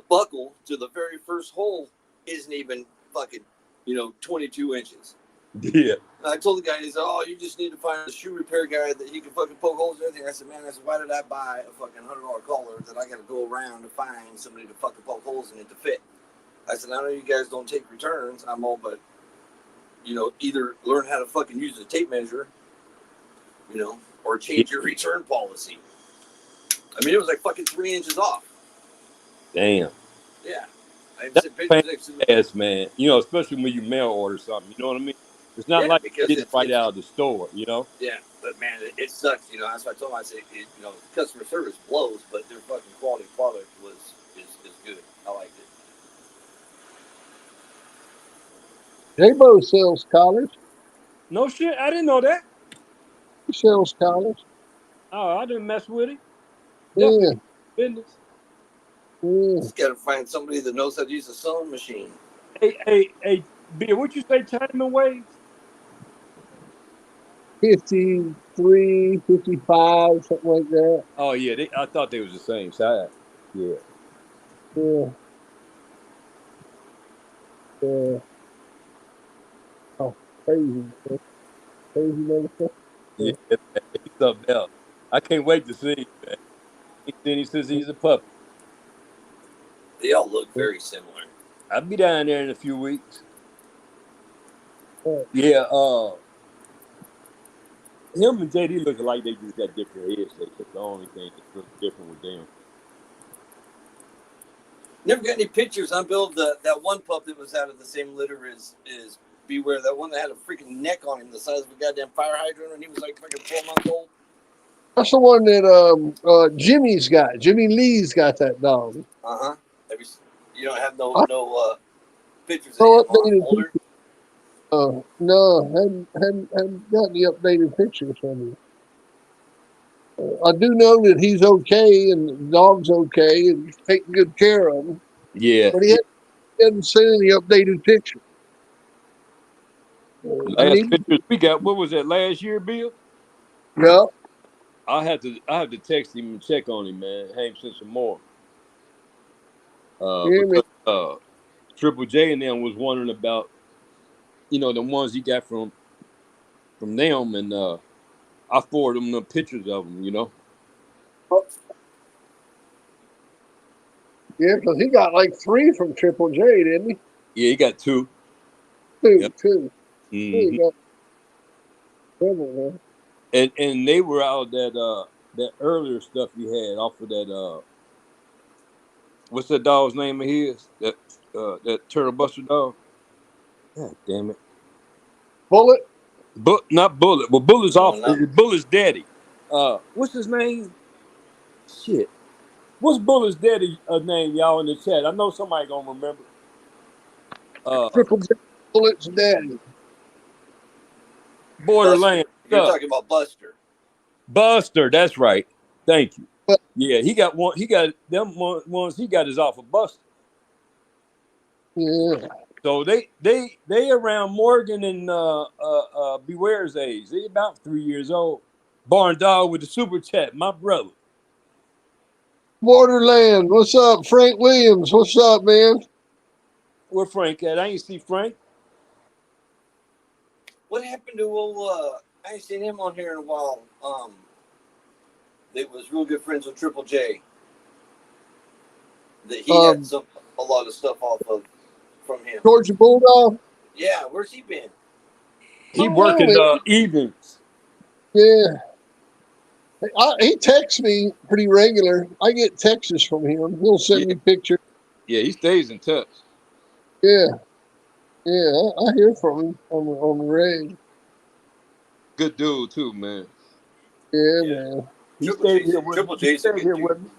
buckle to the very first hole isn't even fucking 22 inches. Yeah. And I told the guy, he said, "Oh, you just need to find a shoe repair guy that he can fucking poke holes in everything." I said, "Man, why did I buy a fucking $100 collar that I got to go around to find somebody to fucking poke holes in it to fit?" I said, "I know you guys don't take returns. I'm all, but either learn how to fucking use a tape measure, or change your return policy." I mean, it was like fucking 3 inches off. Damn. Yeah. I That's sent pictures next to the ass, man. Especially when you mail order something. You know what I mean? It's not like because getting it right out of the store, Yeah, but man, it sucks. That's why I told him, I said, customer service blows, but their fucking quality product is good. I liked it. J-Bo sells collars. No shit. I didn't know that. He sells collars. Oh, I didn't mess with it. Yeah. Definitely business. Yeah. Just got to find somebody that knows how to use a sewing machine. Hey, Bill, what you say time and wage? 53, 55, something like that. Oh, yeah. I thought they was the same size. Yeah. Yeah. Yeah. Oh, crazy. Man. Crazy motherfucker. Yeah, man. He's something else. I can't wait to see him, man. He's seen him since he's a puppy. They all look very similar. I'll be down there in a few weeks. Yeah. Yeah, him and JD looking like they just got different head shapes. That's the only thing that's really different with them. Never got any pictures on Bill. That one pup that was out of the same litter as Beware. That one that had a freaking neck on him the size of a goddamn fire hydrant, and he was like fucking 12 months old. That's the one that Jimmy's got. Jimmy Lee's got that dog. Uh-huh. You don't have no pictures of No him on updated older? pictures. No, hadn't got any updated pictures from him. I do know that he's okay and the dog's okay and taking good care of him. Yeah. But he hadn't seen any updated pictures. Last pictures we got, what was that, last year, Bill? Yeah. I have to text him and check on him, man. Have him send some more. Because Triple J and them was wondering about, the ones he got from them, and I forwarded them the pictures of them, Yeah, because he got like 3 from Triple J, didn't he? Yeah, he got 2. 2, Yep. 2. Mm-hmm. He got several, man. And they were out that earlier stuff you had off of that what's that dog's name of his? That Turtle Buster dog? God damn it. Bullet? Not Bullet. Well, Bullet's off. No. Bullet's daddy. What's his name? Shit. What's Bullet's daddy name, y'all, in the chat? I know somebody gonna remember. Triple J, Bullet's daddy. Borderland. You're talking about Buster. Buster, that's right. Thank you. Yeah, he got one. He got them ones. He got his off of Buster. Yeah. So they around Morgan and Beware's age. They about 3 years old. Barn Dog with the super chat, my brother. Borderland, what's up? Frank Williams, what's up, man? Where Frank at? I ain't see Frank. What happened to I ain't seen him on here in a while. That was real good friends with Triple J. That he had a lot of stuff off of from him. Georgia Bulldog? Yeah, where's he been? He working evenings. Yeah. He texts me pretty regular. I get texts from him. He'll send me pictures. Yeah, he stays in touch. Yeah, yeah, I hear from him on the reg. Good dude too, man. Yeah, Yeah. man. He Triple stayed J's here with Triple he J's a stayed good here dude. with me.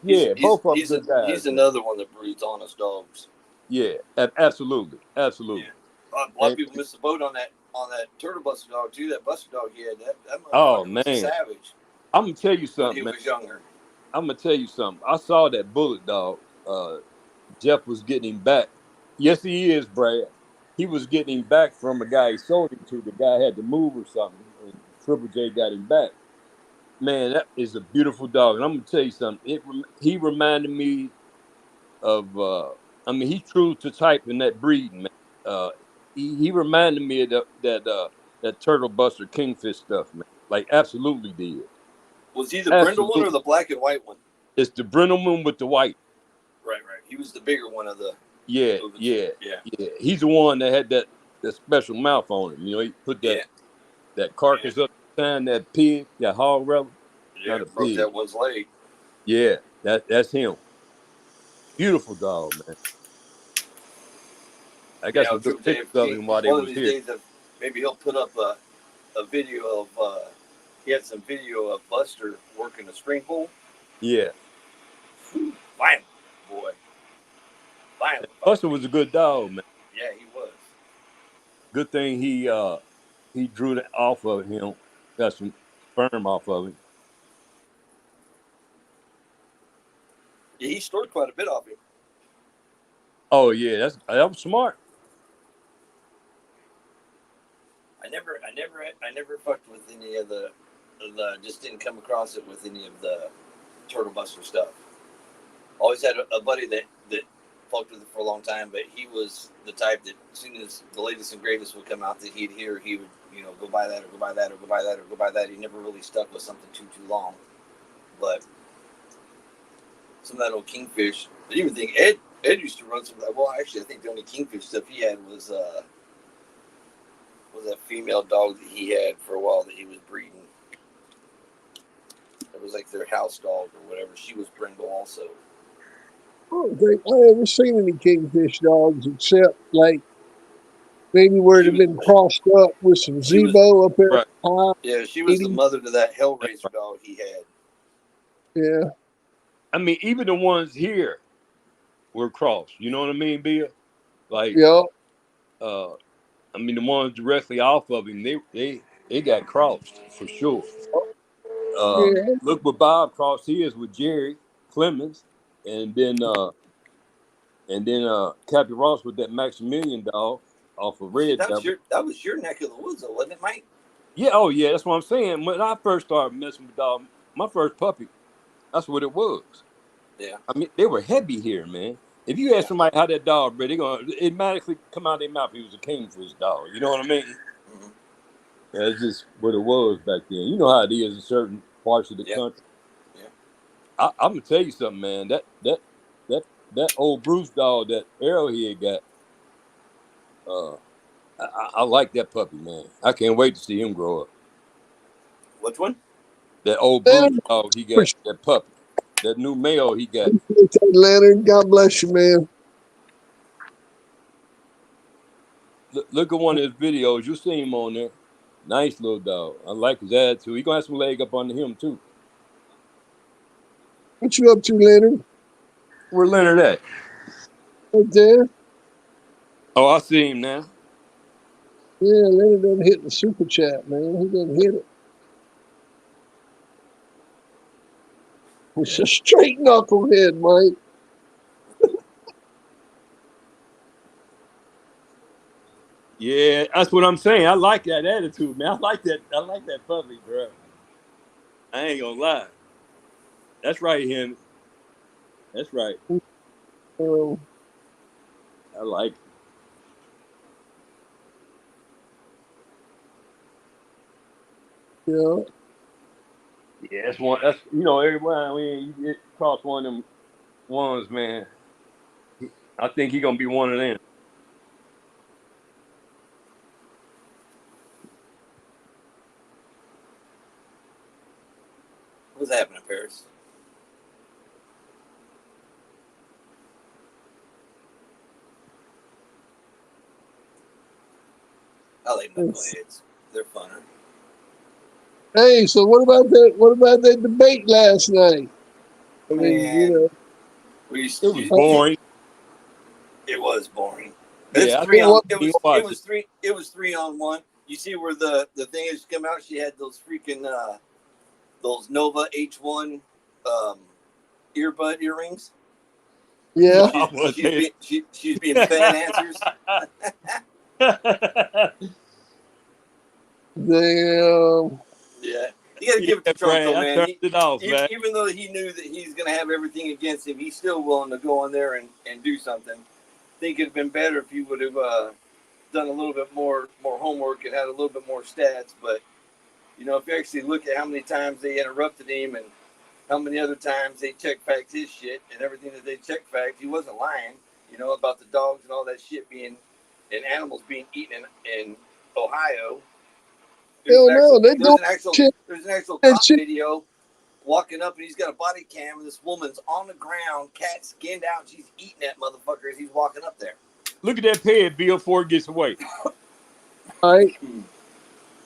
Yeah, both of them good guys, He's man. another one that breeds honest dogs. Yeah, absolutely, Yeah. absolutely. A lot of And, people missed the boat on that turtle buster dog too. That buster dog he had, that oh motherfucker was a man, savage I'm gonna tell you when he something, man. was younger. I'm gonna tell you something. I saw that bullet dog. Jeff was getting him back. Yes, he is, Brad. He was getting him back from a guy he sold him to. The guy had to move or something, and Triple J got him back. Man, that is a beautiful dog. And I'm gonna tell you something. He reminded me of. I mean, he's true to type in that breed, man. Uh, he reminded me of that Turtle Buster Kingfish stuff, man. Like, absolutely did. Was he the brindle one Absolutely, or the black and white one? it's the Brindleman with the white. Right. He was the bigger one of the Yeah, two. yeah, Yeah. yeah. He's the one that had that special mouth on him. You know, he put Yeah. that carcass up, behind that pig, that hog rather, Yeah. not a Broke pig. that one's leg. Yeah, that's him. Beautiful dog, man. I got Yeah, some good Triple J. pictures of him while they One of was these here. days, maybe he'll put up a video of. He had some video of Buster working a spring pole. Yeah, Violent, boy. Violent. Buster was a good dog, man. Yeah, he was. Good thing he drew that off of him, got some sperm off of him. Yeah, he stored quite a bit off him. Oh yeah, that was smart. I never fucked with any of the just didn't come across it with any of the Turtle Buster stuff. Always had a buddy that fucked with it for a long time, but he was the type that as soon as the latest and greatest would come out that he'd hear, he would, go buy that or go buy that or go buy that or go buy that. He never really stuck with something too long. But some of that old Kingfish, I didn't even think Ed used to run some of that. Well, actually, I think the only Kingfish stuff he had was that female dog that he had for a while that he was breeding. It was like their house dog or whatever. She was brindle also. I don't think I ever seen any kingfish dogs except like maybe where She they've was been crossed up with some she was Zebo up there. Right. High yeah, she was the 80. mother to that Hellraiser dog he had. Yeah, I mean, even the ones here were crossed. You know what I mean, Bill? Like, yeah, uh, I mean, the ones directly off of him, they got crossed for sure. yeah. Look what Bob crossed his with Jerry Clemens, and then Cappy Ross with that Maximilian dog off of Shit, Red Devil. that was your neck of the woods, though, wasn't it, Mike? Yeah, oh yeah, that's what I'm saying. When I first started messing with dog, my first puppy, that's what it was. Yeah, I mean, they were heavy here, man. If you ask yeah. somebody how that dog bred, they're gonna automatically come out of their mouth. He was a kingfish dog. You know what I mean? Mm-hmm. That's just what it was back then. You know how it is in certain parts of the Yeah, country. yeah. I'm gonna tell you something, man. That old Bruce dog that Arrowhead got. Uh, I like that puppy, man. I can't wait to see him grow up. Which one? That old Bruce Man, dog he got, that puppy, that new male he got. appreciate that, Leonard. God bless you, man. Look at one of his videos. You'll see him on there. Nice little dog. I like his attitude. He gonna have some leg up under him too. What you up to, Leonard? Where Leonard at? Right there? Oh, I see him now. Yeah, Leonard done hit the super chat, man. He done hit it. It's a straight knucklehead, Mike. Yeah, that's what I'm saying. I like that attitude, man. I like that puppy, bro. I ain't gonna lie. That's right, him. That's right. Um, I like it. yeah. Yeah, that's one. That's everywhere when you get across one of them ones, man. I think he gonna be one of them. What's happening, Paris? I like knuckleheads. They're funner. Hey, so what about that? What about that debate last night? I mean, you Man, know, It was boring. It was boring. It's Yeah, I three think on. what It didn't was. watch It was three. It was 3-on-1. You see where the thing has come out? She had those freaking those Nova H1 earbud earrings. yeah, I wasn't paying. She's being fan answers. damn. Yeah, you got to give it Yeah, to Trump Brad, though, I man. turned it off, man. Even though he knew that he's going to have everything against him, he's still willing to go on there and do something. I think it'd been better if he would have done a little bit more homework and had a little bit more stats. But you know, if you actually look at how many times they interrupted him and how many other times they check fact his shit and everything that they check fact, he wasn't lying. You know, about the dogs and all that shit being and animals being eaten in Ohio. Hell no, they do shit There's an actual and cop shit. video walking up and he's got a body cam and this woman's on the ground, cat skinned out, and she's eating that motherfucker as he's walking up there. Look at that peg, Bill, before it gets away. All right,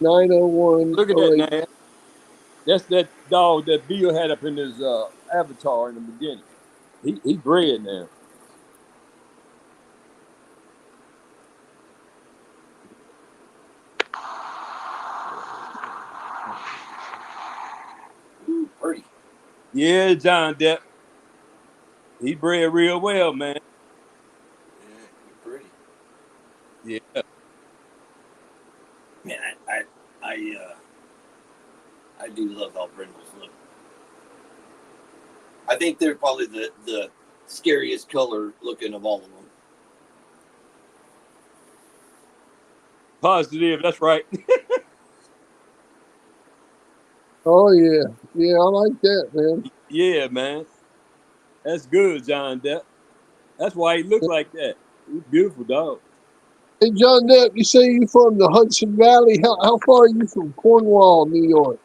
901. Look at All that, right, man. That's that dog that Bill had up in his avatar in the beginning. He bred now. Pretty. Yeah, John Depp. He bred real well, man. Yeah, you're pretty. Yeah. Man, I do love how brindles look. I think they're probably the scariest color looking of all of them. Positive, that's right. oh yeah, yeah, I like that, man. Yeah, man. That's good, John Depp. That's why he looked like that. He's a beautiful dog. Hey, John Depp, you say you from the Hudson Valley? How far are you from Cornwall, New York?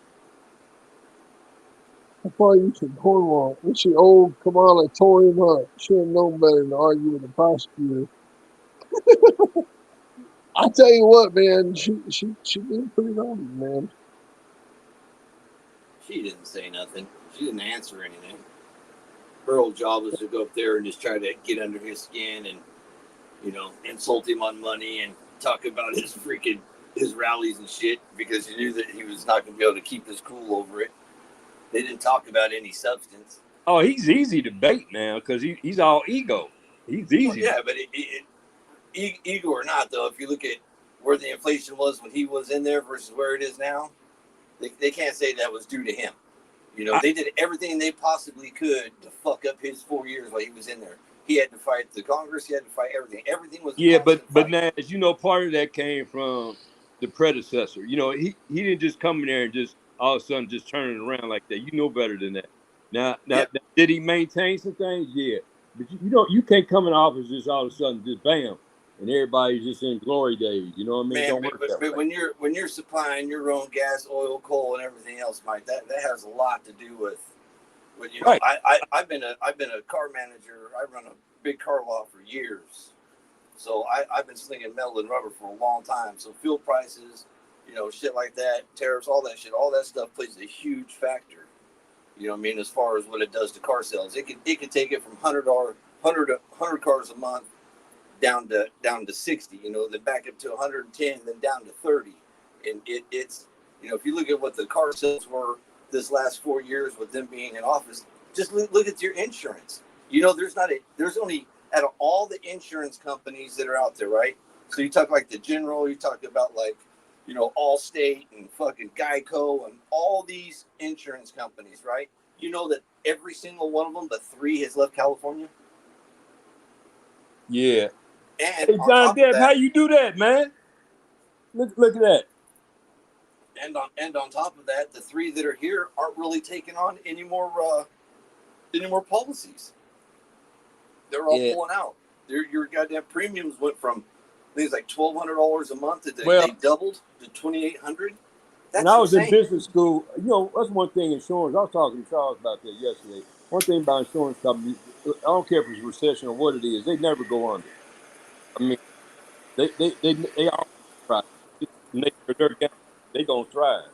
How far are you from Cornwall? What's your old Kamala tore him up? Should have known better than to argue with the prosecutor. I tell you what, man, she been pretty on, man. She didn't say nothing. She didn't answer anything. Her whole job was to go up there and just try to get under his skin and, you know, insult him on money and talk about his rallies and shit because he knew that he was not going to be able to keep his cool over it. They didn't talk about any substance. Oh, he's easy to bait now because he's all ego. He's easy. Well, yeah, but ego or not, though, if you look at where the inflation was when he was in there versus where it is now, they can't say that was due to him. You know, they did everything they possibly could to fuck up his 4 years while he was in there. He had to fight the Congress. He had to fight everything. Everything was Yeah, but fight. now, as you know, part of that came from the predecessor. You know, he didn't just come in there and just all of a sudden just turn it around like that. You know better than that. Now, Yeah. did he maintain some things? Yeah, but you can't come in office just all of a sudden just bam, and everybody's just in glory days. You know what I mean? It Man, don't work that but way. when you're supplying your own gas, oil, coal, and everything else, Mike, that has a lot to do with you know. Right. I've been a car manager. I run a big car lot for years, so I've been slinging metal and rubber for a long time. So fuel prices, you know, shit like that, tariffs, all that shit, all that stuff plays a huge factor. You know what I mean? As far as what it does to car sales, it can take it from $100 cars a month down to 60. You know, then back up to 110, then down to 30. And it's you know, if you look at what the car sales were this last 4 years with them being in office, just look at your insurance. You know, there's only out of all the insurance companies that are out there, right? So you talk like the General, you talk about like, you know, Allstate and fucking Geico and all these insurance companies, right? You know that every single one of them, but 3 has left California. Yeah. And Hey, on John top of Depp, how that, you do that, man? Look at that. and on top of that, the 3 that are here aren't really taking on any more policies. They're all pulling out. Your goddamn premiums went from I think it's like $1,200 a month that they doubled to $2,800. when I was in business school, you know, that's one thing insurance. I was talking to Charles about that yesterday. One thing about insurance companies, I don't care if it's a recession or what it is, they never go under. I mean, they always try. It's the nature of their game. They gonna thrive.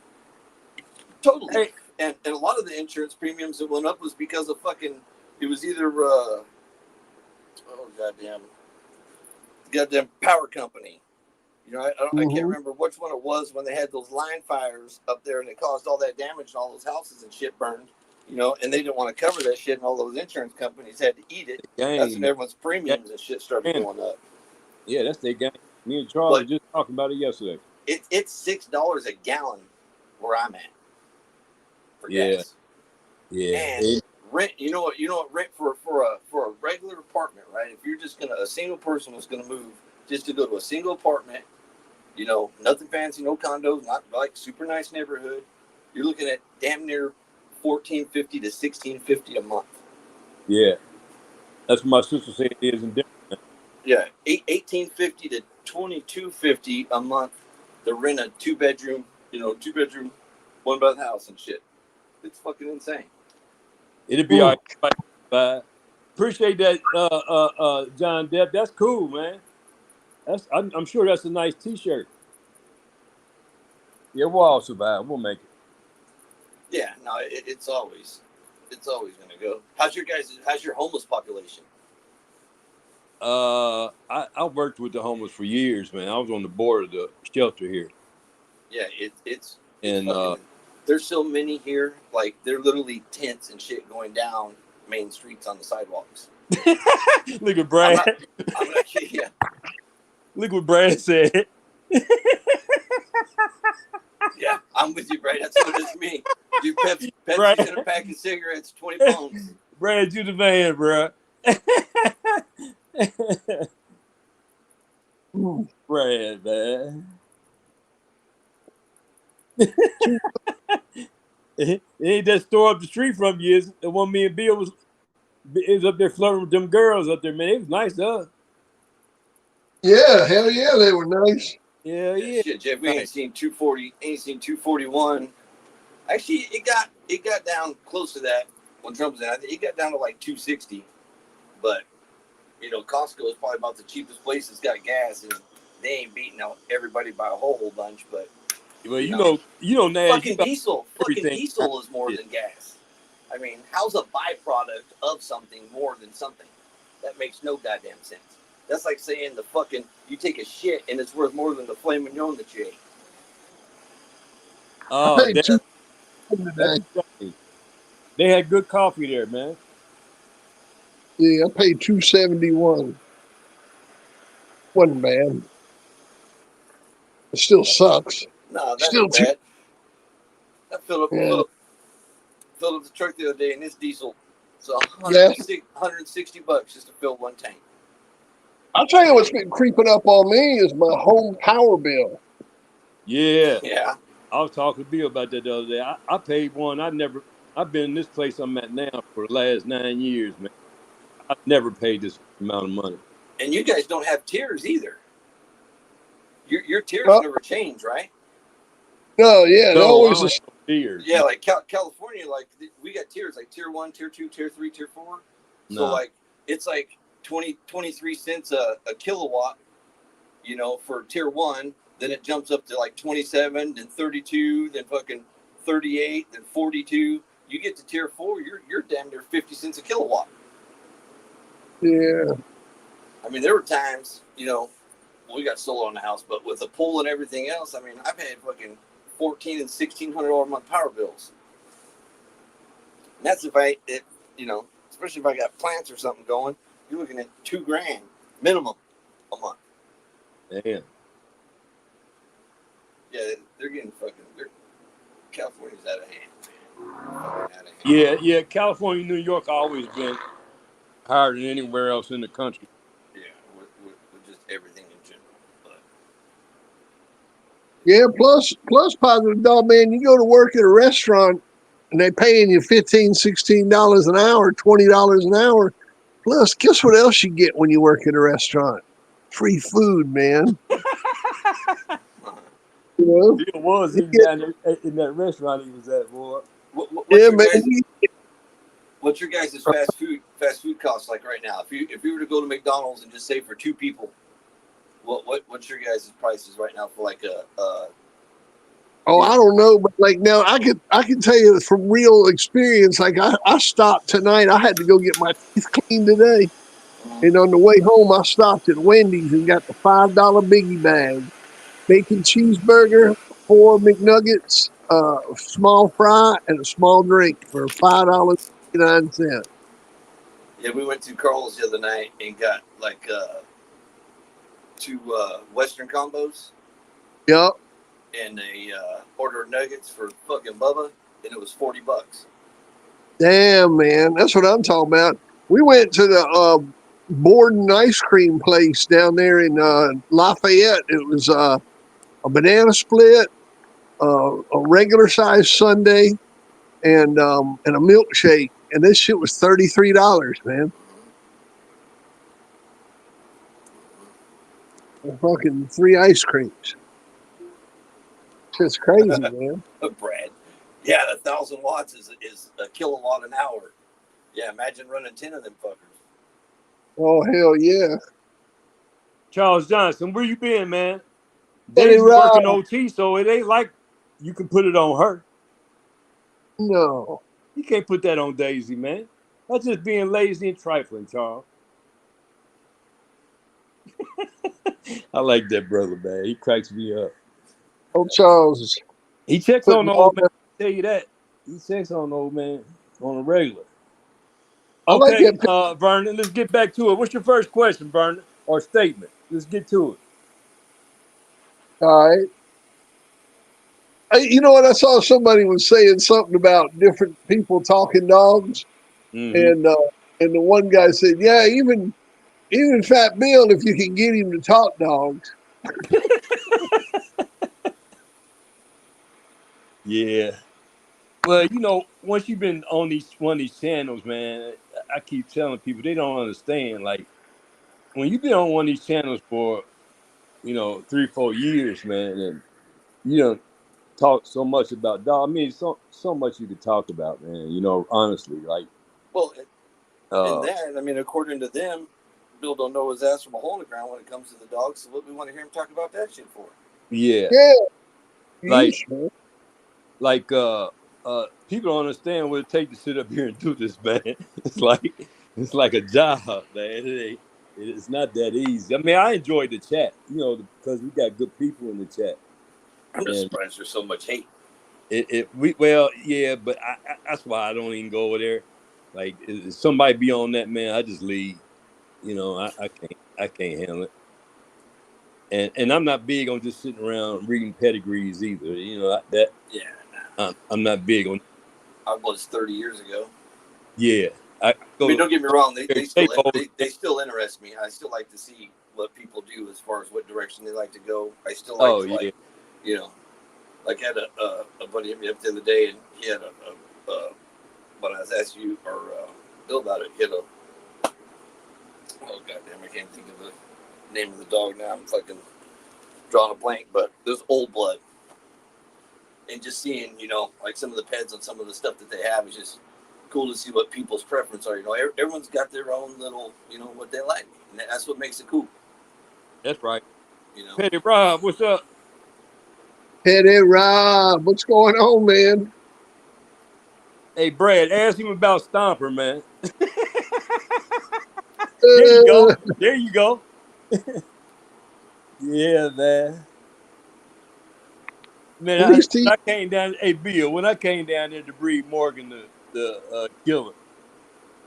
Totally. Hey, And a lot of the insurance premiums that went up was because of fucking. It was either goddamn power company. You know, I can't remember which one it was when they had those line fires up there and it caused all that damage and all those houses and shit burned. You know, and they didn't want to cover that shit, and all those insurance companies had to eat it. That's when everyone's premiums and shit started going up. Yeah, that's their game. Me and Charles were just talking about it yesterday. It's $6 a gallon where I'm at for gas. Yeah. And rent, you know what rent for a regular apartment, right? If you're just a single person was gonna move just to go to a single apartment, you know, nothing fancy, no condos, not like super nice neighborhood, you're looking at damn near $14.50 to $16.50 a month. Yeah, that's what my sister said it is in different. Yeah, $18.50 to $22.50 a month to rent a two bedroom, one bath house and shit. It's fucking insane. It'd be all right. Appreciate that, John Depp. That's cool, man. I'm sure that's a nice T-shirt. Yeah, we'll all survive. We'll make it. Yeah, no, it's always gonna go. How's your homeless population? I worked with the homeless for years, man. I was on the board of the shelter here. Yeah, it's fucking, there's so many here, like they're literally tents and shit going down main streets on the sidewalks. Look at Brad. I'm not kidding you. Look what Brad said. Yeah, I'm with you, Brad. That's what it is to me. Dude, Pepsi's in a pack of cigarettes, 20 pounds. Brad, you the man, bro. Brad, man. It ain't that store up the street from you. Is the one me and Bill was up there flirting with them girls up there, man. It was nice, huh? Yeah, hell yeah, they were nice. Yeah. Shit, Jeff, we ain't seen 240, ain't seen 241. Actually, it got down close to that when Trump was in. I think it got down to like 260. But you know, Costco is probably about the cheapest place that's got gas, and they ain't beating out everybody by a whole bunch. But well, you know, Nash, fucking diesel is more than gas. I mean, how's a byproduct of something more than something? That makes no goddamn sense. That's like saying you take a shit and it's worth more than the filet mignon that you ate. Oh, they had good coffee there, man. Yeah, I paid $2.71. Wasn't bad. It still sucks. No, that ain't bad. I filled up the truck the other day, and it's diesel. So $160 just to fill one tank. I'll tell you what's been creeping up on me is my home power bill. Yeah. I was talking to Bill about that the other day. I paid one. I've been in this place I'm at now for the last 9 years, man. I've never paid this amount of money. And you guys don't have tiers either. Your tiers never change, right? No, yeah, no, always the tiers. Yeah, like California, like we got tiers, like tier 1, tier 2, tier 3, tier 4. So like it's like 23 cents a kilowatt, you know, for tier 1. Then it jumps up to like 27, then 32, then fucking 38, then 42. You get to tier 4, you're damn near 50 cents a kilowatt. Yeah. I mean, there were times, you know, we got solar on the house, but with the pool and everything else, I mean, I've had fucking $1,400 and $1,600 a month power bills. And that's you know, especially if I got plants or something going, you're looking at $2,000 minimum a month. Damn. Yeah, they're getting California's out of hand. Yeah. California, New York, always been higher than anywhere else in the country. Yeah, with just everything in general. But yeah, plus positive dog, man. You go to work at a restaurant and they paying you $15, $16 an hour, $20 an hour. Plus, guess what else you get when you work at a restaurant? Free food, man. You know? Bill was eating down there in that restaurant he was at, boy. What's Yeah, your man. guys? What's your guys' fast food costs like right now? If you were to go to McDonald's and just say for two people, what's your guys' prices right now for like a Oh, I don't know, but like now I can tell you from real experience. Like I stopped tonight. I had to go get my teeth cleaned today. And on the way home, I stopped at Wendy's and got the $5 biggie bag, bacon cheeseburger, 4 McNuggets, a small fry, and a small drink for $5.99. Yeah, we went to Carl's the other night and got like two Western combos Yup. and a order of nuggets for fucking Bubba, and it was $40. Damn, man, that's what I'm talking about. We went to the Borden ice cream place down there in Lafayette. It was a banana split, a regular size sundae, and a milkshake. And this shit was $33, man. Fucking 3 ice creams. It's crazy, man. Brad, yeah, 1,000 watts is a kilowatt an hour. Yeah, imagine running 10 of them fuckers. Oh hell yeah. Charles Johnson, where you been, man? Eddie Daisy Rob. working OT, so it ain't like you can put it on her. No. You can't put that on Daisy, man. That's just being lazy and trifling, Charles. I like that brother, man. He cracks me up. Oh, Charles. He checks on Putting the all old man. I'll tell you that. He checks on the old man on a regular. I like Okay, that. Vernon, let's get back to it. What's your first question, Vernon, or statement? Let's get to it. All right. You know what? I saw somebody was saying something about different people talking dogs, Mm-hmm. and the one guy said, "Yeah, even Fat Bill, if you can get him to talk dogs." Yeah. Well, you know, once you've been on one of these channels, man, I keep telling people they don't understand. Like when you've been on one of these channels for 3-4 years, man, and you don't talk so much about dog. I mean, so much you could talk about, man. You know, honestly, like Well, in uh, that, I mean, according to them, Bill don't know his ass from a hole in the ground when it comes to the dogs. So what we want to hear him talk about that shit for? yeah, Yeah. like Yeesh, man. like people don't understand what it takes to sit up here and do this, man. It's like a job, man. It's not that easy. I mean, I enjoyed the chat, because we got good people in the chat, I'm just and surprised there's so much hate. but that's why I don't even go over there. Like, if somebody be on that, man, I just leave. I can't handle it. And I'm not big on just sitting around reading pedigrees either. Yeah, I'm not big on. I was 30 years ago. Yeah, I I mean, go don't get me wrong. tables. They still interest me. I still like to see what people do as far as what direction they like to go. I still like Oh to yeah, like had a buddy hit me up the other day, and he had when I was asking you or Bill about it, he had oh goddamn, I can't think of the name of the dog now. I'm fucking drawing a blank, but there's old blood, and just seeing like some of the pets and some of the stuff that they have is just cool to see what people's preference are. Everyone's got their own little what they like, and that's what makes it cool. that's right. You know. Petty Rob, what's up? Eddie Rob, what's going on, man? Hey, Brad, ask him about Stomper, man. There you go. Uh, There you go. Yeah, man. Man, at least he. when I came down, hey Bill, when I came down there to breed Morgan, the killer,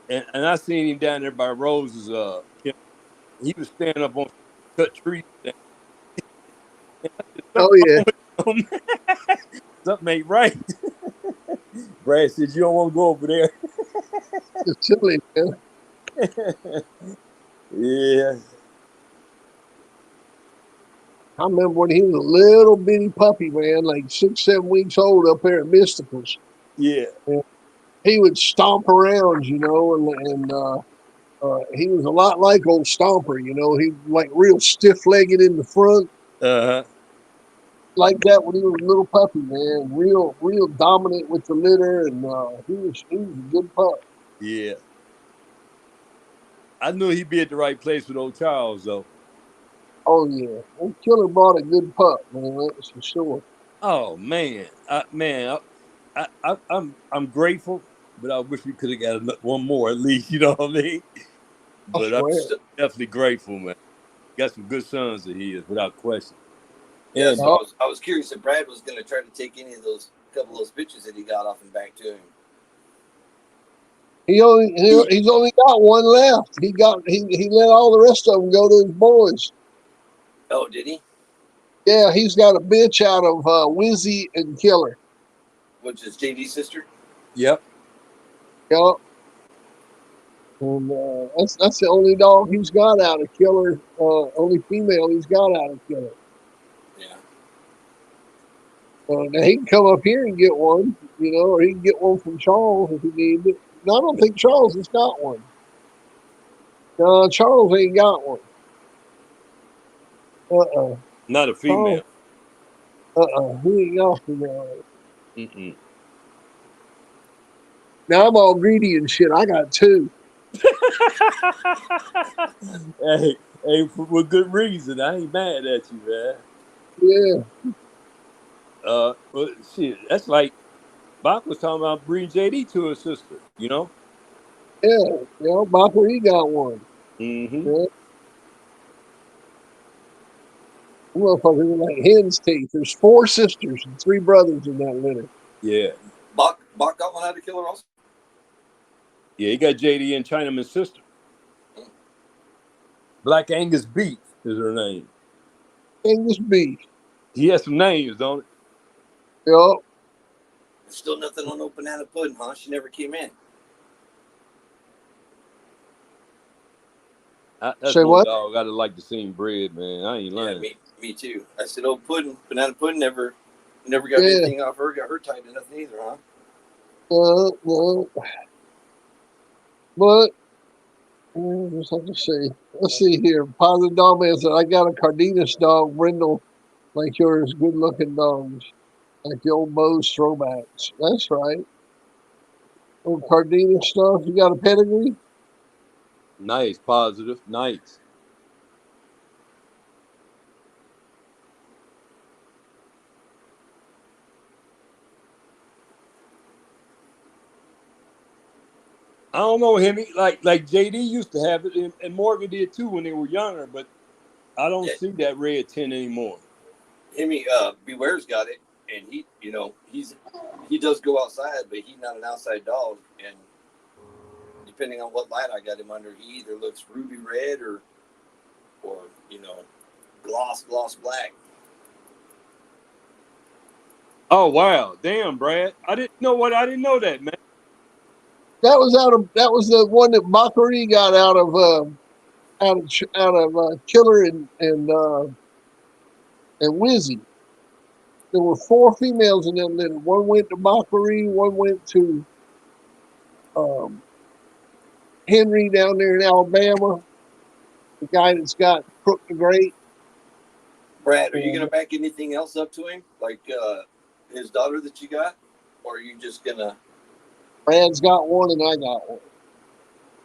and I seen him down there by Rose's kennel, he was standing up on cut trees. Oh Something yeah, wrong with him. Something ain't right. Brad said, "You don't want to go over there." it's silly, man. Yeah, I remember when he was a little bitty puppy, man, like 6, 7 weeks old, up there at Mysticals. yeah. And he would stomp around, and he was a lot like old Stomper. He like real stiff legged in the front. Uh huh. like that when he was a little puppy, man. Real dominant with the litter, and he was a good pup. Yeah. I knew he'd be at the right place with old Charles, though. Oh yeah, old Killer brought a good pup, man. That's for sure. Oh man, I'm grateful, but I wish we could have got one more at least. You know what I mean? I But I'm swear. definitely grateful, man. Got some good sons of his, without question. Yeah, And so I was curious if Brad was going to try to take any of those couple of those bitches that he got off and back to him. He's only got one left. He let all the rest of them go to his boys. Oh, did he? Yeah, he's got a bitch out of Wizzy and Killer. Which is JD's sister? yep, Yeah. And that's the only dog he's got out of Killer. Only female he's got out of Killer. Yeah. Now he can come up here and get one, or he can get one from Charles if he needs it. No, I don't think Charles has got one. Charles ain't got one. not a Charles, female. he ain't got one. Mm-mm. Now I'm all greedy and shit. I got two. hey, for good reason. I ain't mad at you, man. Yeah, But shit, that's like Bach was talking about bringing JD to his sister. You know. yeah. Bopper, he got one. Mm-hmm. Yeah. Motherfuckers are like hen's teeth. There's 4 sisters and 3 brothers in that litter. Yeah. Bach got one out of Killer also? Yeah, he got JD and Chinaman's sister. Black Angus Beef is her name. Angus beef. He has some names, don't it? Yup. There's still nothing on open banana pudding, huh? She never came in. That's Say one what? dog I'd like to see bread, man. I ain't lying. Yeah, me too. I said, oh, banana pudding never got Yeah. anything off her, got her tied to nothing either, huh? No. But just have to see. Let's see here. Positive dog man said, I got a Cardenas dog, brindle, like yours, good looking dogs. Like the old Moe's throwbacks. That's right. Old Cardenas stuff. You got a pedigree? Nice, positive, nice. I don't know him. Like JD used to have it, and Morgan did too when they were younger. But I don't see that red tint anymore. Beware's got it, and he does go outside, but he's not an outside dog. And depending on what light I got him under, he either looks ruby red or gloss black. Oh wow, damn, Brad! I didn't know that, man. That was the one that Mockery got out of Killer and Wizzy. There were 4 females in that litter. One went to Mockery, one went to Henry down there in Alabama, the guy that's got Crook the Great. Brad, are you gonna back anything else up to him, like his daughter that you got, or are you just gonna? Brad's got one and I got one.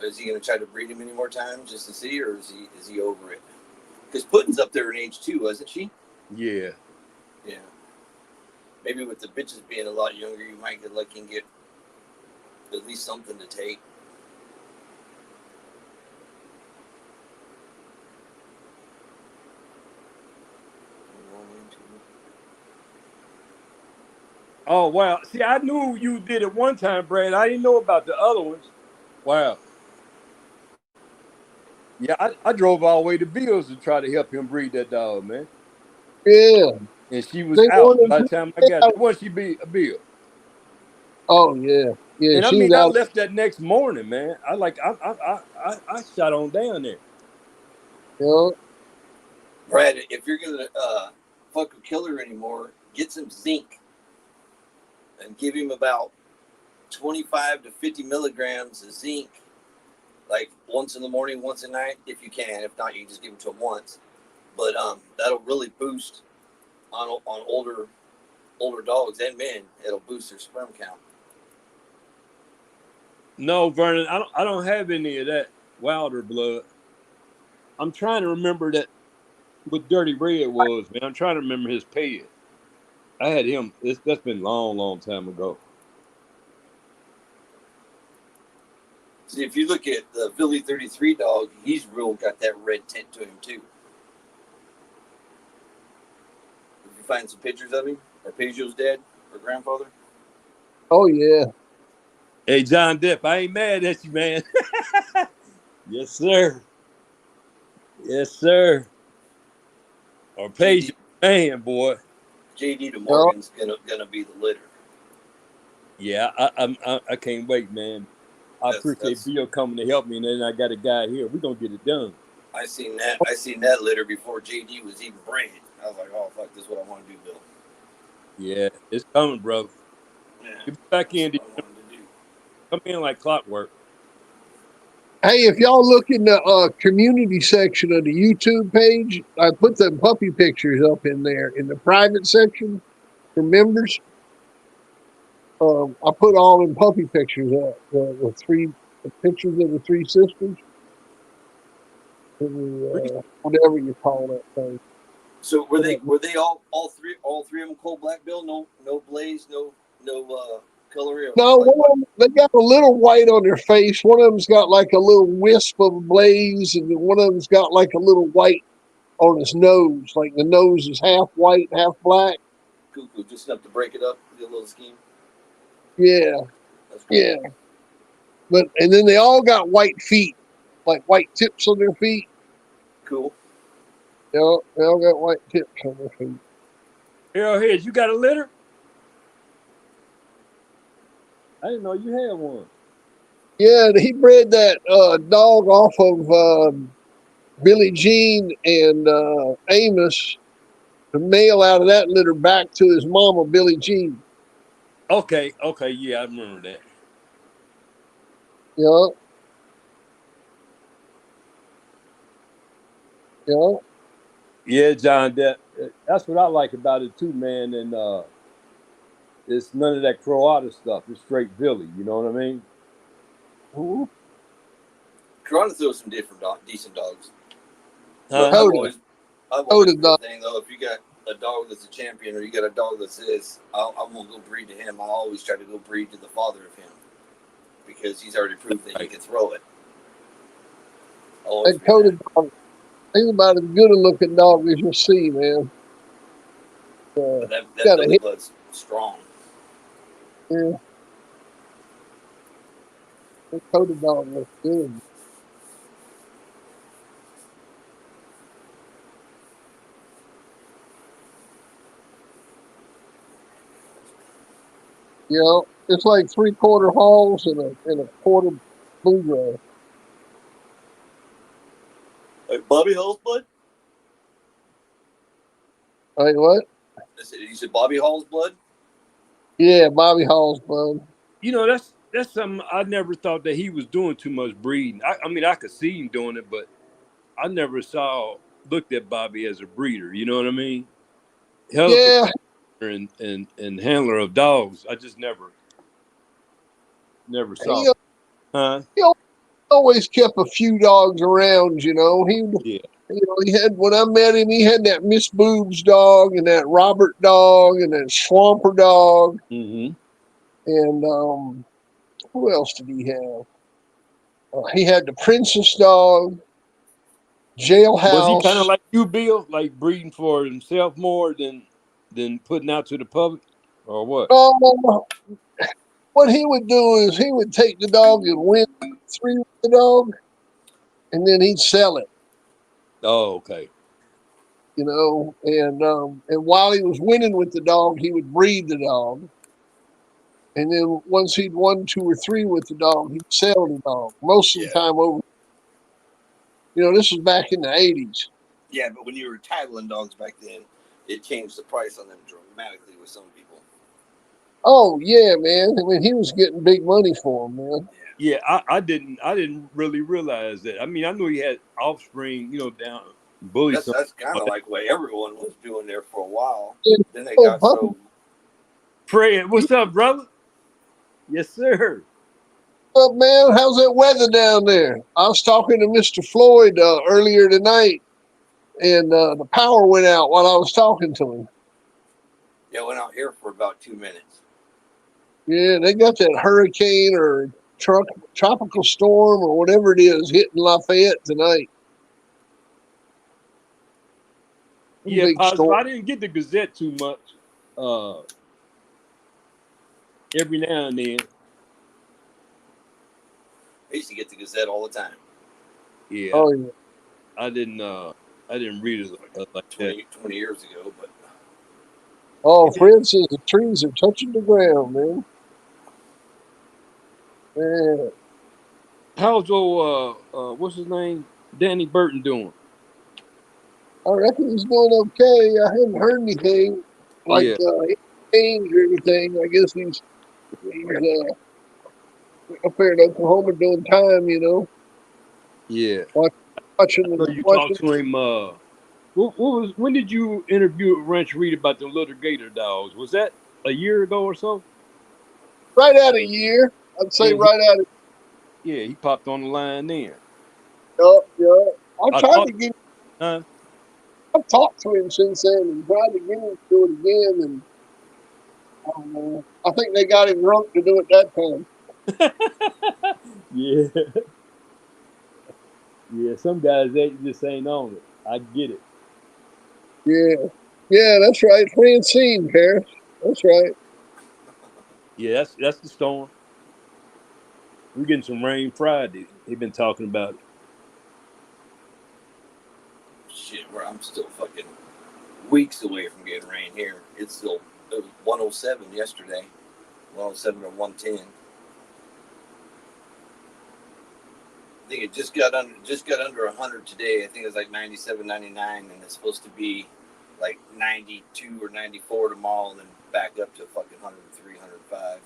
Is he gonna try to breed him any more times just to see, or is he over it? Because Puddin's up there in age 2, wasn't she? Yeah. Yeah. Maybe with the bitches being a lot younger, you might get lucky and get at least something to take. Oh wow. See, I knew you did it one time, Brad. I didn't know about the other ones. Wow. Yeah, I drove all the way to Bill's to try to help him breed that dog, man. Yeah. And she was They out wanted by the time I got there. Once she be a Bill. Oh yeah. Yeah, And I she mean, was I out. left that next morning, man. I shot on down there. Yeah. Brad, if you're gonna fuck a Killer anymore, get some zinc and give him about 25 to 50 milligrams of zinc, like once in the morning, once at night, if you can. If not, you can just give it to him once. But that'll really boost on older dogs and men, it'll boost their sperm count. No, Vernon, I don't have any of that Wilder blood. I'm trying to remember that what Dirty Red was, man. I'm trying to remember his ped. I had him. That's been long time ago. See, if you look at the Philly 33 dog, he's real got that red tint to him too. If you find some pictures of him, or Peugeot's dad or grandfather. Oh yeah. Hey, John Depp, I ain't mad at you, man. Yes, sir. Yes, sir. Or Page, man, boy. JD to Morgan's gonna be the litter. Yeah, I can't wait, man. I appreciate Bill coming to help me, and then I got a guy here. We're gonna get it done. I seen that litter before JD was even bred. I was like, oh fuck, this is what I want to do, Bill. Yeah, it's coming, bro. Yeah, Get back in. do. Come in like clockwork. Hey, if y'all look in the community section of the YouTube page, I put the puppy pictures up in there in the private section for members. I put all them puppy pictures up, the pictures of the three sisters, whatever you call that thing. So were they all three of them coal black, Bill? No blaze, no color. No, one of them, they got a little white on their face. One of them's got like a little wisp of a blaze, and then one of them's got like a little white on his nose. Like the nose is half white, half black. Cool. Just enough to break it up, do a little scheme. Yeah, That's cool. yeah. And then they all got white feet, like white tips on their feet. Cool. Yeah, they all got white tips on their feet. Arrowhead, you got a litter? I didn't know you had one. Yeah, he bred that dog off of Billie Jean and Amos, the male out of that litter back to his mama, Billie Jean. Okay, yeah, I remember that. Yeah. Yeah. Yeah, John, that's what I like about it too, man. And it's none of that Croata stuff. It's straight Billy. You know what I mean? Mm-hmm. Corona throws some decent dogs. Huh? I've always been the thing though. If you got a dog that's a champion, or you got a dog that says, I'm gonna go breed to him, I always try to go breed to the father of him, because he's already proved that he can throw it. That coated dog, think about as good a looking dog as you'll see, man. That Billy blood's strong. Yeah. That coated dog looks good. Yeah, it's like 3/4 Halls and a quarter Bluegrass. Like Bobby Hall's blood? Hey, what? You said Bobby Hall's blood? Yeah, Bobby Hall's blood. You know, that's something I never thought that he was doing too much breeding. I mean, I could see him doing it, but I never looked at Bobby as a breeder. You know what I mean? Hell yeah. of a and handler of dogs. I just never saw. He always kept a few dogs around, you know. He had, when I met him, he had that Miss Boobs dog and that Robert dog and that Swamper dog. Mm-hmm. And who else did he have? He had the Princess dog, Jailhouse. Was he kind of like you, Bill, like breeding for himself more than putting out to the public, or what? What he would do is he would take the dog and win 3 with the dog, and then he'd sell it. Oh, okay. You know, and while he was winning with the dog, he would breed the dog. And then once he'd won 2 or 3 with the dog, he'd sell the dog. Most of the time over. You know, this was back in the 80s. Yeah, but when you were tattling dogs back then, it changed the price on them dramatically with some people. Oh yeah, man. I mean, he was getting big money for them, man. Yeah, I didn't really realize that. I mean, I knew he had offspring, you know, down bully That's some. that's kind of like what everyone was doing there for a while. And, Then they oh, got Papa, so. Fred, what's up, brother? Yes, sir. what's up, man? How's that weather down there? I was talking to Mr. Floyd earlier tonight, and the power went out while I was talking to him. Yeah, went out here for about 2 minutes. Yeah, they got that hurricane or tropical storm or whatever it is hitting Lafayette tonight. Yeah, Big positive. storm. I didn't get the Gazette too much. Every now and then. I used to get the Gazette all the time. Yeah, Oh yeah. I didn't read it like that. 20 years ago, but Oh, Fred says the trees are touching the ground, man. Man, How's old what's his name? Danny Burton doing? I reckon he's doing okay. I haven't heard anything like Yeah, change or anything. I guess he's up there in Oklahoma doing time, yeah. So watching, you talked watching. to him. When did you interview Ranch Reed about the little gator dogs? Was that a year ago or so? Right out a year, I'd say. And Right out of he popped on the line then. yeah. I've I tried talked. to get. Huh? I've talked to him since then and tried to get him to do it again, and I don't know. I think they got him drunk to do it that time. Yeah, yeah. Some guys they just ain't on it. I get it. Yeah, yeah, that's right. Francine, Paris. That's right. Yeah, that's the storm. We're getting some rain Friday. They've been talking about it. shit, where I'm still fucking weeks away from getting rain here. It was 107 yesterday, 107 or 110. I think it just got under 100 today. I think it's like 97, 99, and it's supposed to be like 92 or 94 tomorrow, and then back up to fucking 103, 105.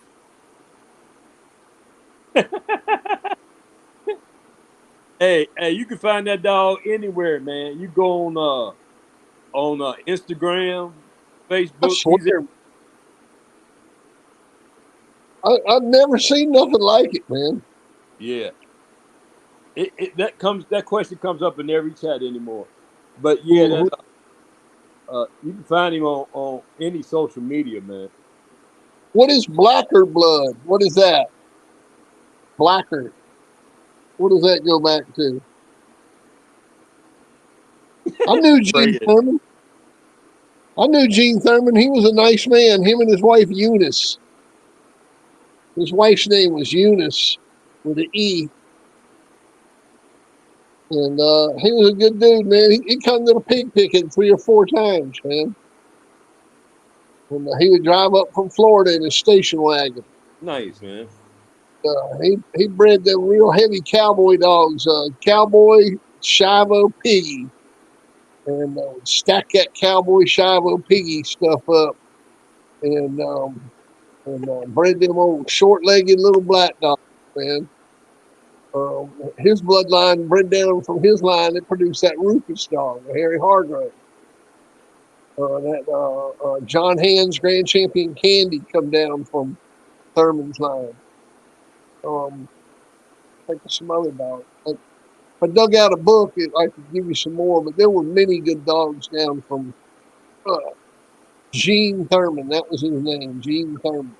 Hey, you can find that dog anywhere, man. You go on Instagram, I Facebook. He's swear, I've never seen nothing like it, man. yeah. That question comes up in every chat anymore. But yeah, Mhm. that you can find him on any social media, man. What is blacker blood? What is that? Blacker. What does that go back to? I knew Gene Fred. Thurman. I knew Gene Thurman. He was a nice man. Him and his wife Eunice. His wife's name was Eunice with an E. And he was a good dude, man. He come to the pig picking 3 or 4 times, man. And he would drive up from Florida in his station wagon. Nice, man. He bred them real heavy cowboy dogs, cowboy Shivo Piggy, and stack that cowboy Shivo Piggy stuff up, and bred them old short-legged little black dogs, man. His bloodline bred down from his line that produced that Rufus dog, Harry Hargrove. That John Hand's Grand Champion Candy come down from Thurman's line. I think of some other dogs. If I dug out a book, I could give you some more, but there were many good dogs down from uh, Gene Thurman. That was his name, Gene Thurman.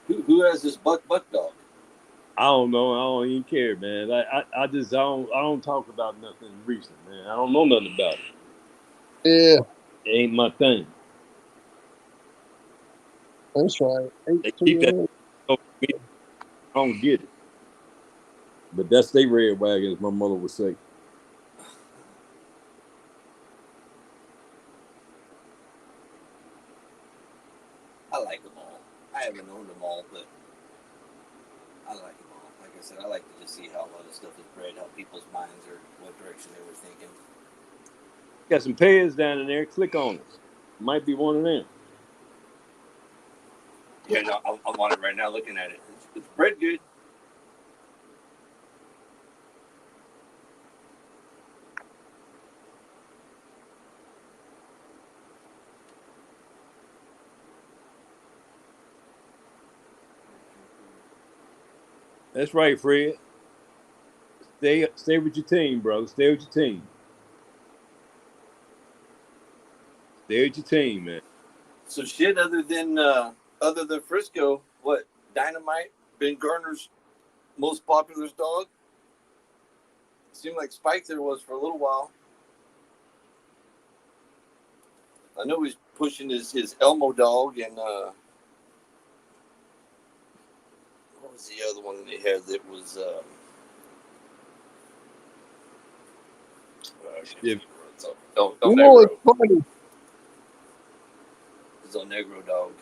Who has this buck dog? I don't know. I don't even care, man. I don't talk about nothing recent, man. I don't know nothing about it. Yeah, It ain't my thing. that's right. They keep that 18. over me. I don't get it. But that's they red wagon, as my mother would say. I like them all. I haven't owned them all, but I like them all. Like I said, I like to just see how a lot of stuff is bred, how people's minds are, what direction they were thinking. Got some pairs down in there. Click on it. Might be one of them. Yeah, no, I'm on it right now looking at it. It's bred good. That's right, Fred. Stay with your team, bro. Stay with your team. Stay with your team, man. So shit, other than Frisco, what Dynamite been Garner's most popular dog? Seemed like Spike there was for a little while. I know he's pushing his Elmo dog, and what was the other one they had that was Yeah, El You know, it's Negro. funny. It's El Negro dog.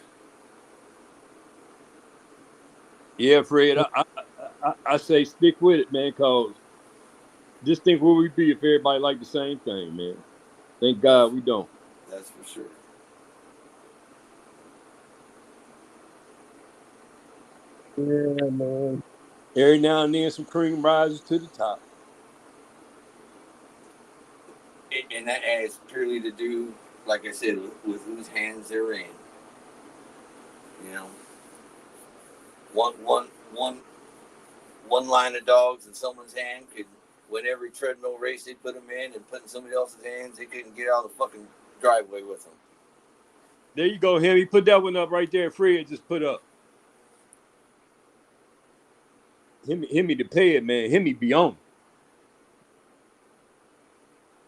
yeah, Fred. I say stick with it, man. Cause just think where we'd be if everybody liked the same thing, man. Thank God we don't. That's for sure. Yeah, man. Every now and then, some cream rises to the top. And that has purely to do, like I said, with whose hands they're in. You know, one line of dogs in someone's hand could win every treadmill race they put them in, and put in somebody else's hands, they couldn't get out of the fucking driveway with them. There you go, Hemi. Put that one up right there. Fred just put up. Hemi to pay it, man. Hemi be on.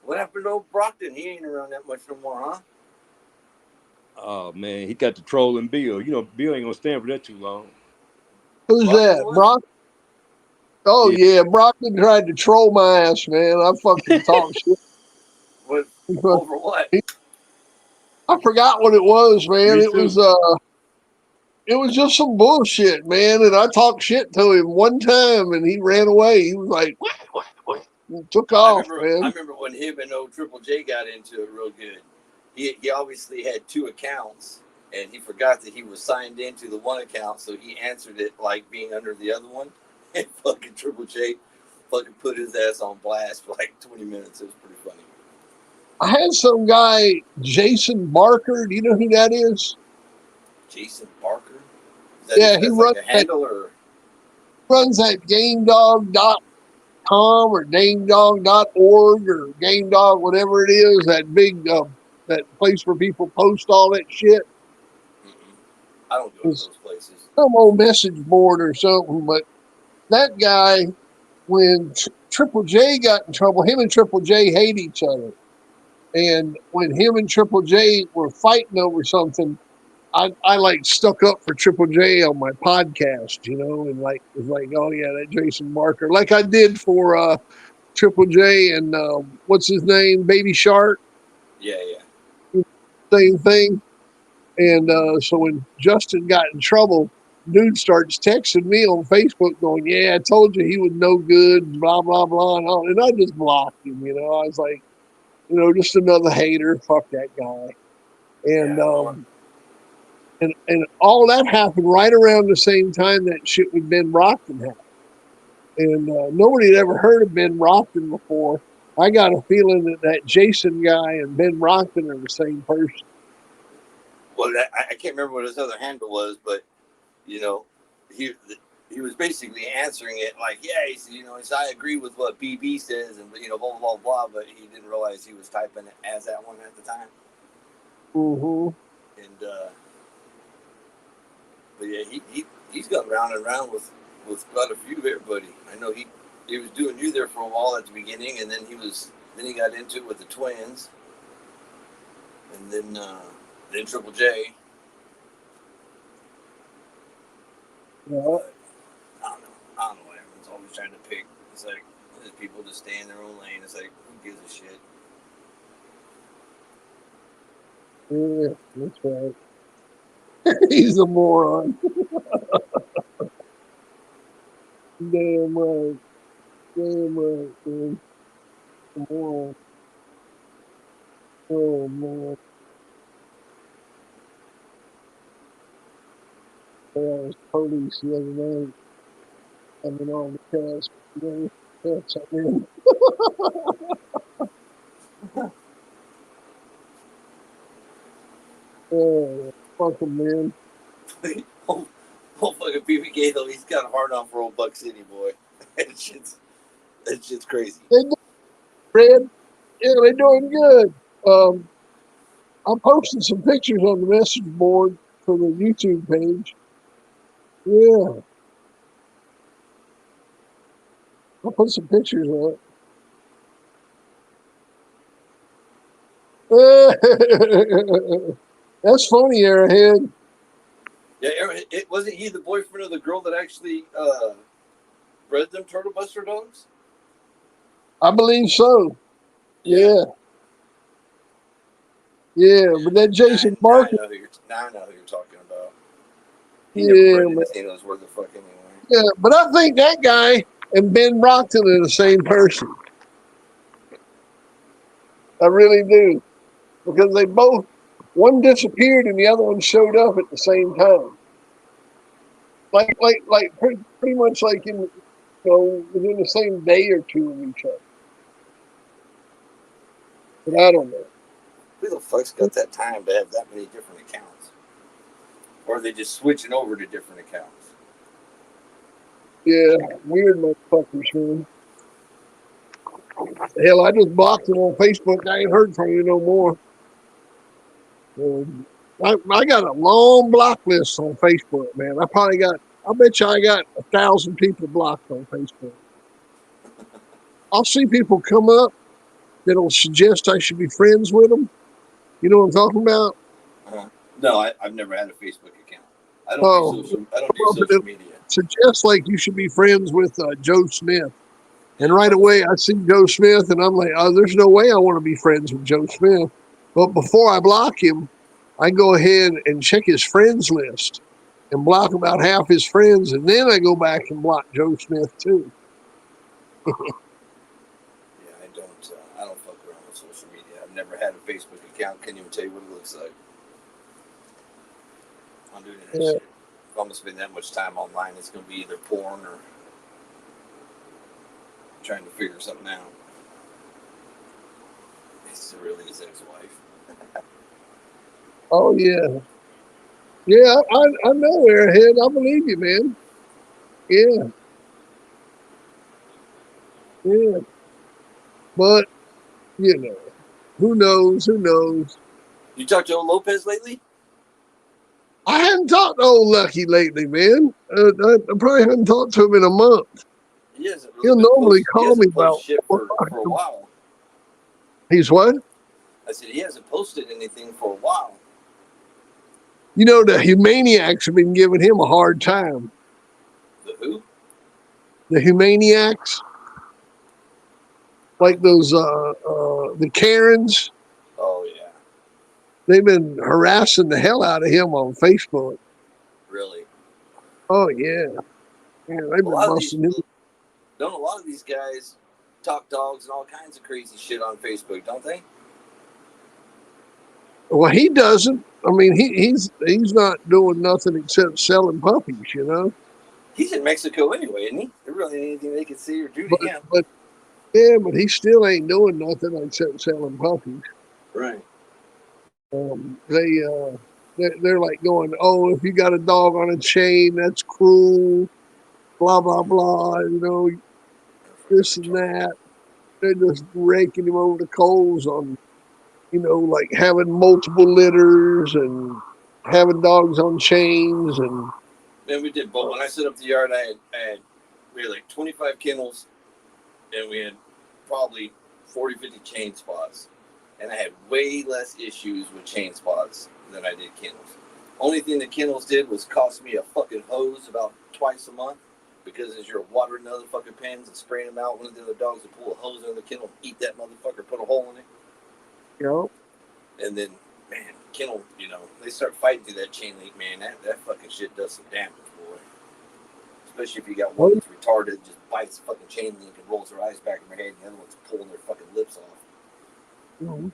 What happened to old Brockton? He ain't around that much no more, huh? Oh man, he got the trolling Bill. You know, Bill ain't gonna stand for that too long. Who's Brockton that? was? Brock? Oh, Yeah. yeah. Brockton tried to troll my ass, man. I fucking talked shit. What? Over what? I forgot what it was, man. Me It too. was just some bullshit, man. And I talked shit to him one time, and he ran away. He was like, what? And took off, I man. remember when him and old Triple J got into it real good. He obviously had two accounts, and he forgot that he was signed into the one account, so he answered it like being under the other one. And fucking Triple J fucking put his ass on blast for like 20 minutes. It was pretty funny. I had some guy, Jason Barker. Do you know who that is? Jason Barker? Yeah, he That's like a handle or? runs that GameDog.com or GameDog.org or GameDog, whatever it is, that big that place where people post all that shit. Mm-mm. I don't go to It's those places. some old message board or something. But that guy, when Triple J got in trouble, him and Triple J hate each other. And when him and Triple J were fighting over something, I like stuck up for Triple J on my podcast, and like was like, oh yeah, that Jason Barker, like I did for Triple J and what's his name, Baby Shark, Yeah. same thing. And so when Justin got in trouble, dude starts texting me on Facebook going, yeah, I told you he was no good, blah, blah, blah. And, all. And I just blocked him, I was like, just another hater. Fuck that guy. And, Yeah. Well, and all that happened right around the same time that shit with Ben Brockton happened. And nobody had ever heard of Ben Brockton before. I got a feeling that Jason guy and Ben Brockton are the same person. well, I can't remember what his other handle was, but you know, he was basically answering it like, yeah, he said, I agree with what BB says, and blah blah blah blah, but he didn't realize he was typing it as that one at the time. Mm-hmm. And but yeah, he's gone round and round with quite a few of everybody. I know he was doing you there for a while at the beginning, and then he got into it with the twins, and then Triple J. Yeah. But I don't know. Everyone's always trying to pick. It's like there's people just stay in their own lane. It's like, who gives a shit? Yeah, that's right. He's a moron. Damn right. Damn right, man. A moron. Oh, man. Yeah, I was police the other night. I mean, on the cast. That's, I mean, fuck him, man. Motherfucking PPK though, he's got a hard on for old Buck City, boy. that shit's crazy. They do, Fred. Yeah, they're doing good. I'm posting some pictures on the message board for the YouTube page. Yeah, I'll put some pictures on it. That's funny, Airhead. Yeah, it wasn't he the boyfriend of the girl that actually bred them turtle buster dogs? I believe so. Yeah. Yeah, but that Jason Now Barker. I know who you're talking about. He never Yeah, bred man. anything that was worth a fuck anyway. Yeah, but I think that guy and Ben Brockton are the same person. I really do. Because they both, one disappeared and the other one showed up at the same time. Like pretty much like in, within the same day or two of each other. But I don't know. Who the fuck's got that time to have that many different accounts? Or are they just switching over to different accounts? Yeah, weird motherfuckers, man. Hell, I just blocked him on Facebook. I ain't heard from you no more. I got a long block list on Facebook, man. I bet you I got 1,000 people blocked on Facebook. I'll see people come up that'll suggest I should be friends with them. You know what I'm talking about? No, I've never had a Facebook account. I don't do social media. Suggest like you should be friends with Joe Smith. And right away I see Joe Smith and I'm like, oh, there's no way I want to be friends with Joe Smith. But before I block him, I go ahead and check his friends list and block about half his friends. And then I go back and block Joe Smith too. Yeah, I don't fuck around with social media. I've never had a Facebook account. Can't even tell you what it looks like. I'm doing that shit. If I'm gonna spend that much time online, it's gonna be either porn or trying to figure something out. It's really his ex-wife. Oh yeah. Yeah, I know, Airhead. I believe you, man. Yeah. Yeah. But, who knows? Who knows? You talked to old Lopez lately? I hadn't talked to old Lucky lately, man. I probably haven't talked to him in a month. He hasn't really He'll normally call me about shit for a while. He's what? I said he hasn't posted anything for a while. The Humaniacs have been giving him a hard time. The who? The Humaniacs, like those the Karens. Oh yeah. They've been harassing the hell out of him on Facebook. Really? Oh yeah. Yeah, they've been busting him. Don't a lot of these guys talk dogs and all kinds of crazy shit on Facebook, don't they? Well, he doesn't. I mean, he's not doing nothing except selling puppies, He's in Mexico anyway, isn't he? There really ain't anything they can say or do to him. But he still ain't doing nothing except selling puppies. Right. They're like going, oh, if you got a dog on a chain, that's cruel, blah blah blah, this and that. They're just raking him over the coals on, like having multiple litters and having dogs on chains and. Man, we did both. When I set up the yard, we had like 25 kennels, and we had probably 40, 50 chain spots. And I had way less issues with chain spots than I did kennels. Only thing the kennels did was cost me a fucking hose about twice a month, because as you're watering the other fucking pens and spraying them out, one of the other dogs would pull a hose in the kennel, eat that motherfucker, put a hole in it. Yeah. And then, man, kennel, they start fighting through that chain link, man. That fucking shit does some damage, boy. Especially if you got one that's retarded, just bites the fucking chain link and rolls their eyes back in their head, and the other one's pulling their fucking lips off.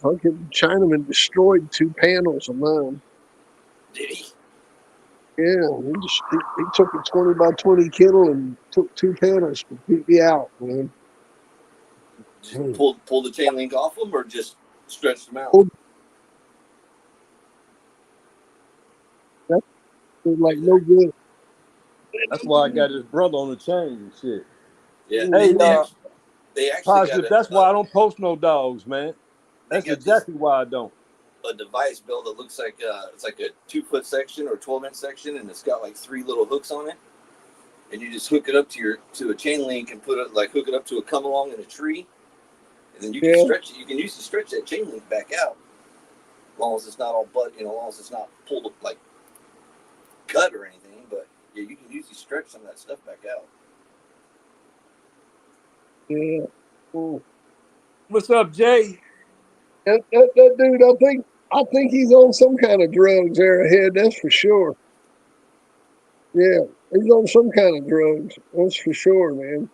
Fucking Chinaman destroyed 2 panels of mine. Did he? Yeah, he took a 20 by 20 kennel and took 2 panels completely out, man. Just pull the chain link off them, or just stretched them out? That's like no good. That's why I got his brother on the chain and shit. Yeah, Hey, they actually got positive. That's why I don't post no dogs, man. That's exactly why I don't. A device built that looks like it's like a 2-foot section or 12-inch section, and it's got like 3 little hooks on it, and you just hook it up to a chain link and hook it up to a come along in a tree, and then you can stretch it. You can use to stretch that chain link back out, as long as it's not all as long as it's not pulled up like cut or anything. But yeah, you can usually stretch some of that stuff back out. Yeah. Cool. What's up, Jay? That dude, I think he's on some kind of drugs there ahead, that's for sure. Yeah, he's on some kind of drugs, that's for sure, man.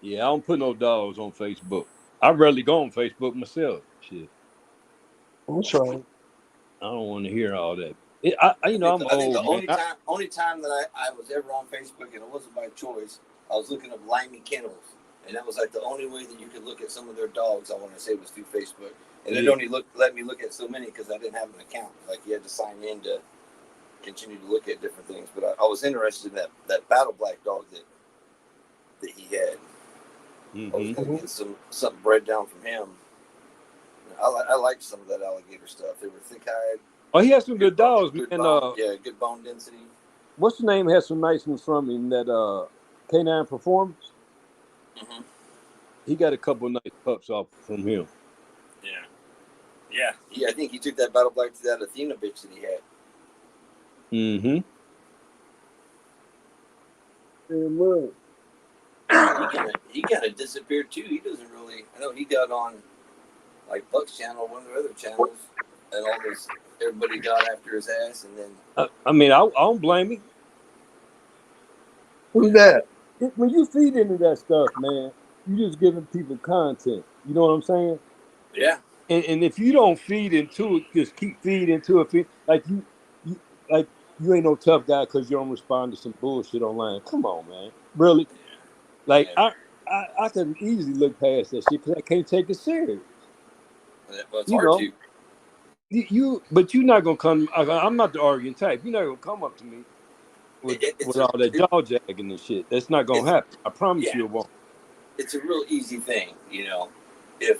Yeah, I don't put no dogs on Facebook. I rarely go on Facebook myself. Shit, That's right. I don't want to hear all that. I'm I think old, the man. only time that I was ever on Facebook, and it wasn't by choice, I was looking up Limey Kennels, and that was like the only way that you could look at some of their dogs. I want to say was through Facebook, and it only let me look at so many because I didn't have an account. Like you had to sign in to continue to look at different things. But I was interested in that battle black dog that he had. I was going to get something bred down from him. I liked some of that alligator stuff. They were thick-eyed. Oh, he has some good dogs, man. Good bone density. What's the name? Has some nice ones from him. That Canine Performance. Mm-hmm. He got a couple of nice pups off from him. Yeah. I think he took that battle black to that Athena bitch that he had. Mm-hmm. He kind of disappeared too. He doesn't really. I know he got on like Buck's channel, one of the other channels, and all this. Everybody got after his ass, and then. I don't blame him. Who's that? When you feed into that stuff, man, you just giving people content. You know what I'm saying? Yeah. And if you don't feed into it, just keep feeding into it. Like you ain't no tough guy because you don't respond to some bullshit online. Come on, man. Really? Like I can easily look past that shit because I can't take it serious. Well, it's hard to. But you're not gonna come. I'm not the arguing type. You're not gonna come up to me with all that jaw jagging and shit. That's not gonna happen. I promise you it won't. It's a real easy thing, if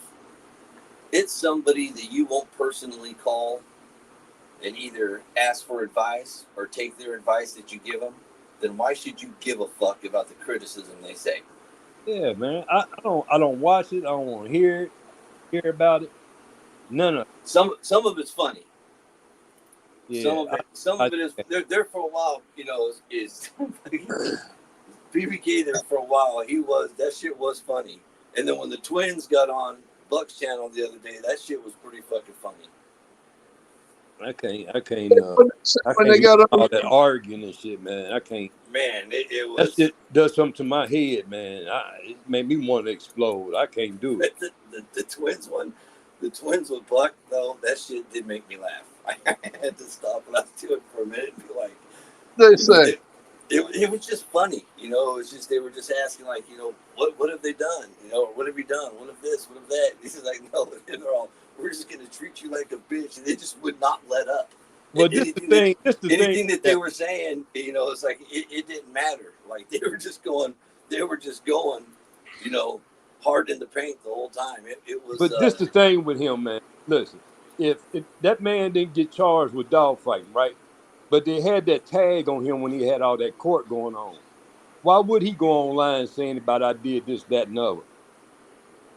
it's somebody that you won't personally call and either ask for advice or take their advice that you give them, then why should you give a fuck about the criticism they say? Yeah, man. I don't watch it. I don't want to hear about it. None of it. Some of it's funny. Yeah, some of it is there for a while. Is PBK there for a while? That shit was funny. And then when the twins got on Buck's channel the other day, that shit was pretty fucking funny. I can't. When they got all that arguing and shit, man. I can't. Man, it was. That shit does something to my head, man. It made me want to explode. I can't do it. The twins one, the twins with Buck though, that shit did make me laugh. I had to stop and I was doing it for a minute and be like, they say. It was just funny, it was just they were just asking like, what have they done, what have you done, what of this, what of that. He's like, no, and they're all, we're just gonna treat you like a bitch, and they just would not let up. Well, anything that they were saying, it's like it didn't matter. Like they were just going, hard in the paint the whole time. It was. But this the thing with him, man. Listen, if that man didn't get charged with dog fighting, right? But they had that tag on him when he had all that court going on. Why would he go online saying about I did this, that, and other?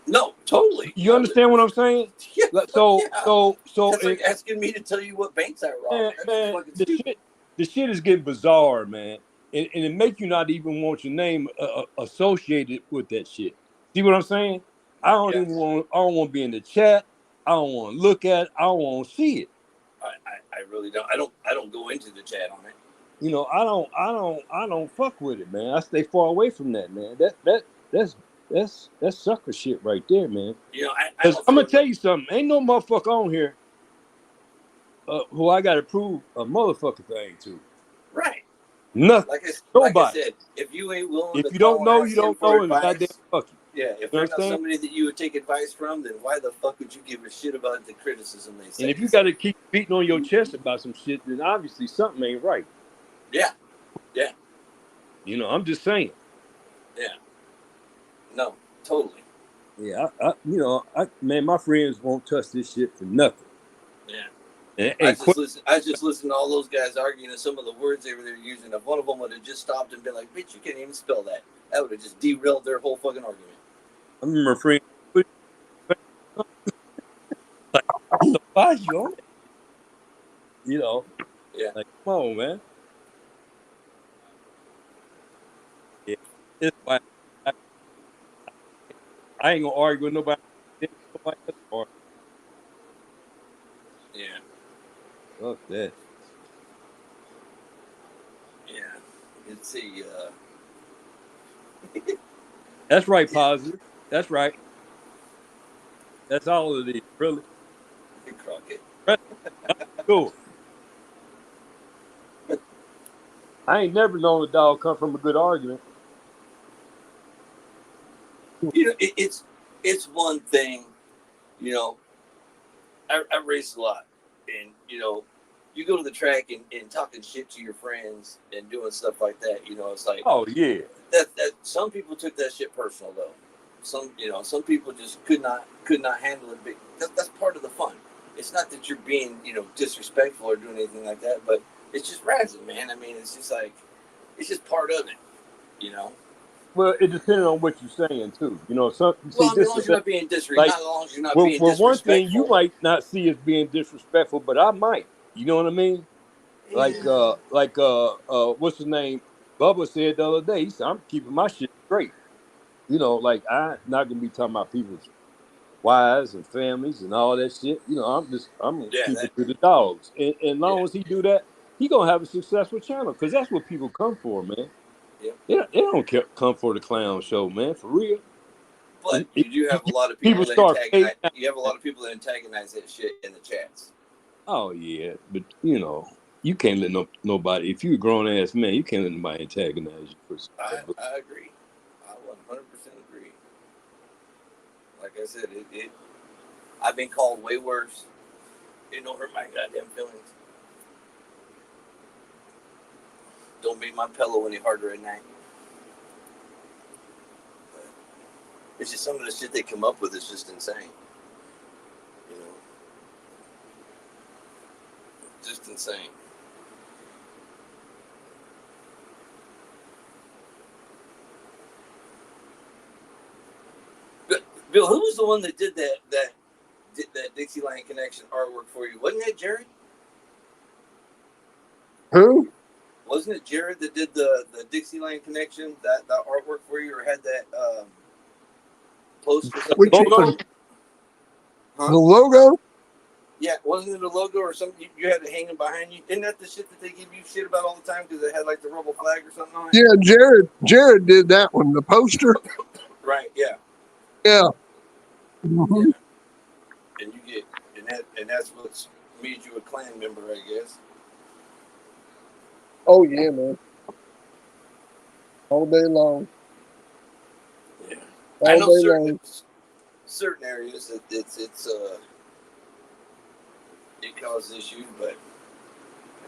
No, totally. You understand what I'm saying? Yeah, so it's like asking me to tell you what banks I robbed. Man, the shit is getting bizarre, man, and it make you not even want your name associated with that shit. See what I'm saying? I don't want to be in the chat. I don't want to look at it. I don't want to see it. I really don't. I don't go into the chat on it. I don't fuck with it, man. I stay far away from that, man. That's sucker shit right there, man. I'm gonna tell you something. Ain't no motherfucker on here who I gotta prove a motherfucking thing to. Right. Nothing. Like I said, if you ain't willing, if you don't know, you don't know, and goddamn fuck you. Yeah, if You they're not understand? somebody that you would take advice from, then why the fuck would you give a shit about the criticism they say? And if you got to keep beating on your chest about some shit, then obviously something ain't right. Yeah, yeah, You know, I'm just saying. yeah. No, totally. Yeah, man, my friends won't touch this shit for nothing. Yeah. And, I and just listened to all those guys arguing and some of the words they were using. If one of them would have just stopped and been like, "Bitch, you can't even spell that," that would have just derailed their whole fucking argument. I remember a friend, like, so why is you on it? You know, Yeah. like, come on, man. Yeah, it's why I ain't gonna argue with nobody. Nobody else argue. Yeah. Fuck that. Yeah. It's a. That's right, positive. That's right. That's all it is, really. Crockett. Cool. I ain't never known a dog come from a good argument. You know, it's one thing. You know, I race a lot, and you know, you go to the track and talking shit to your friends and doing stuff like that. You know, it's like Oh yeah. that some people took that shit personal though. Some people just could not handle it. But that's part of the fun. It's not that you're being disrespectful or doing anything like that, but it's just razzing, man. I mean, it's just like it's just part of it, you know. Well, it depends on what you're saying too. You know, Well, I mean, as this long as is you're not being like, not as long as you're not well, being one thing you disrespectful. might not see as being disrespectful, but I might. You know what I mean? Like, Yeah. what's his name? Bubba said the other day. He said, "I'm keeping my shit straight." You know, like I'm not gonna be talking about people's wives and families and all that shit. You know, I'm gonna Yeah, keep that, it to the dogs. And as yeah, long as he do that, he gonna have a successful channel because that's what people come for, man. yeah. They don't come for the clown show, man. For real. But you do have a lot of People people that start paying. antagonize. You have a lot of people that antagonize that shit in the chats. Oh yeah, but you know, you can't let nobody. If you're a grown ass man, you can't let nobody antagonize you for something. I agree. I 100% agree. Like I said, I've been called way worse. It don't hurt my goddamn feelings. Don't make my pillow any harder at night. But it's just some of the shit they come up with is just insane. You know, just insane. But Bill, who was the one that did that Dixieland Connection artwork for you? Wasn't that Jared? Who? Wasn't it Jared that did the Dixieland Connection that artwork for you, or had that post or something? Which Logo? Huh? the logo? Yeah, wasn't it a logo or something? You had it hanging behind you. Isn't that the shit that they give you shit about all the time because it had like the rebel flag or something on it? Yeah, Jared did that one. The poster. Right. Yeah. Yeah. Yeah. Mhm. And you get and that's what's made you a clan member, I guess. Oh yeah, man. All day long. Yeah. I All know day long. certain areas that it causes issues, but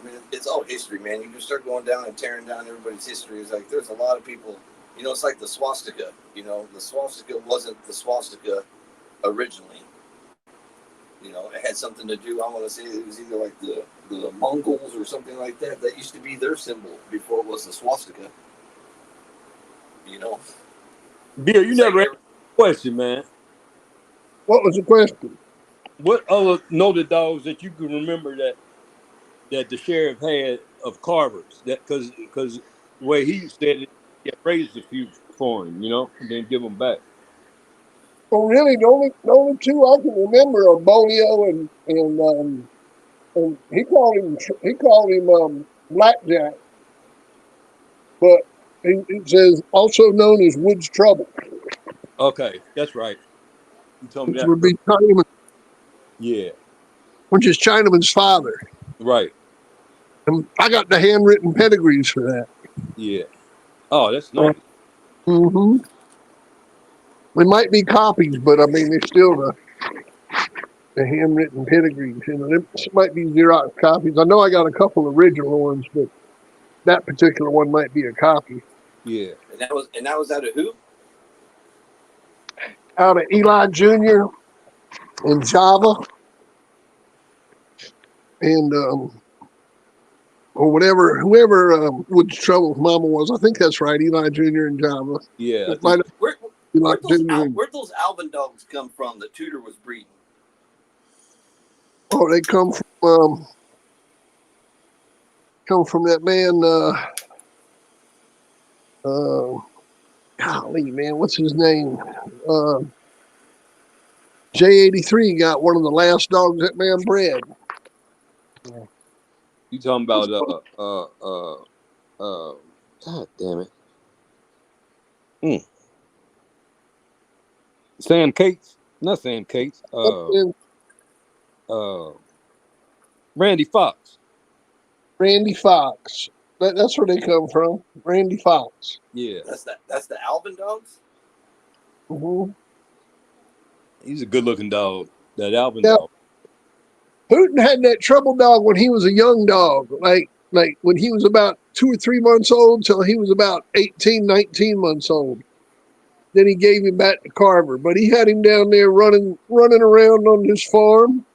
I mean it's all history, man. You can start going down and tearing down everybody's history. It's like there's a lot of people. You know, it's like the swastika. You know, the swastika wasn't the swastika originally. You know, it had something to do. I want to say it was either like the Mongols or something like that. That used to be their symbol before it was the swastika. You know, Bill, you it's never like asked a question, man. What was the question? What other noted dogs that you can remember that the sheriff had of carvers? That because the way he said it, he had raised a few for him, you know, and then give them back. Well, really, the only two I can remember are Bolio and he called him Blackjack, but it says also known as Woods Trouble, Okay, that's right. You told me which that. would be Chinaman, Yeah, which is Chinaman's father. right. And I got the handwritten pedigrees for that. Yeah. Oh, that's nice. Mm-hmm. They might be copies, but I mean, they're still the handwritten pedigrees. You know, this might be Xerox copies. I know I got a couple original ones, but that particular one might be a copy. Yeah. And that was out of who? Out of Eli Jr. in Java, and or whoever Woods Trouble's mama was. I think that's right, Eli Jr. in Java. Yeah. It might have Eli Jr. Where'd those Alvin dogs come from that Tudor was breeding? Oh, they come from that man. Golly, man, what's his name? J83 got one of the last dogs that man bred. You talking about God damn it. Sam Cates? Not Sam Cates. Randy Fox. Randy Fox. That's where they come from. Randy Fox. Yeah. That's the Alvin dogs? Mm-hmm. He's a good looking dog. That Alvin dog. Hooten had that trouble dog when he was a young dog. Like when he was about 2 or 3 months old till he was about 18, 19 months old. Then he gave him back to Carver. But he had him down there running around on his farm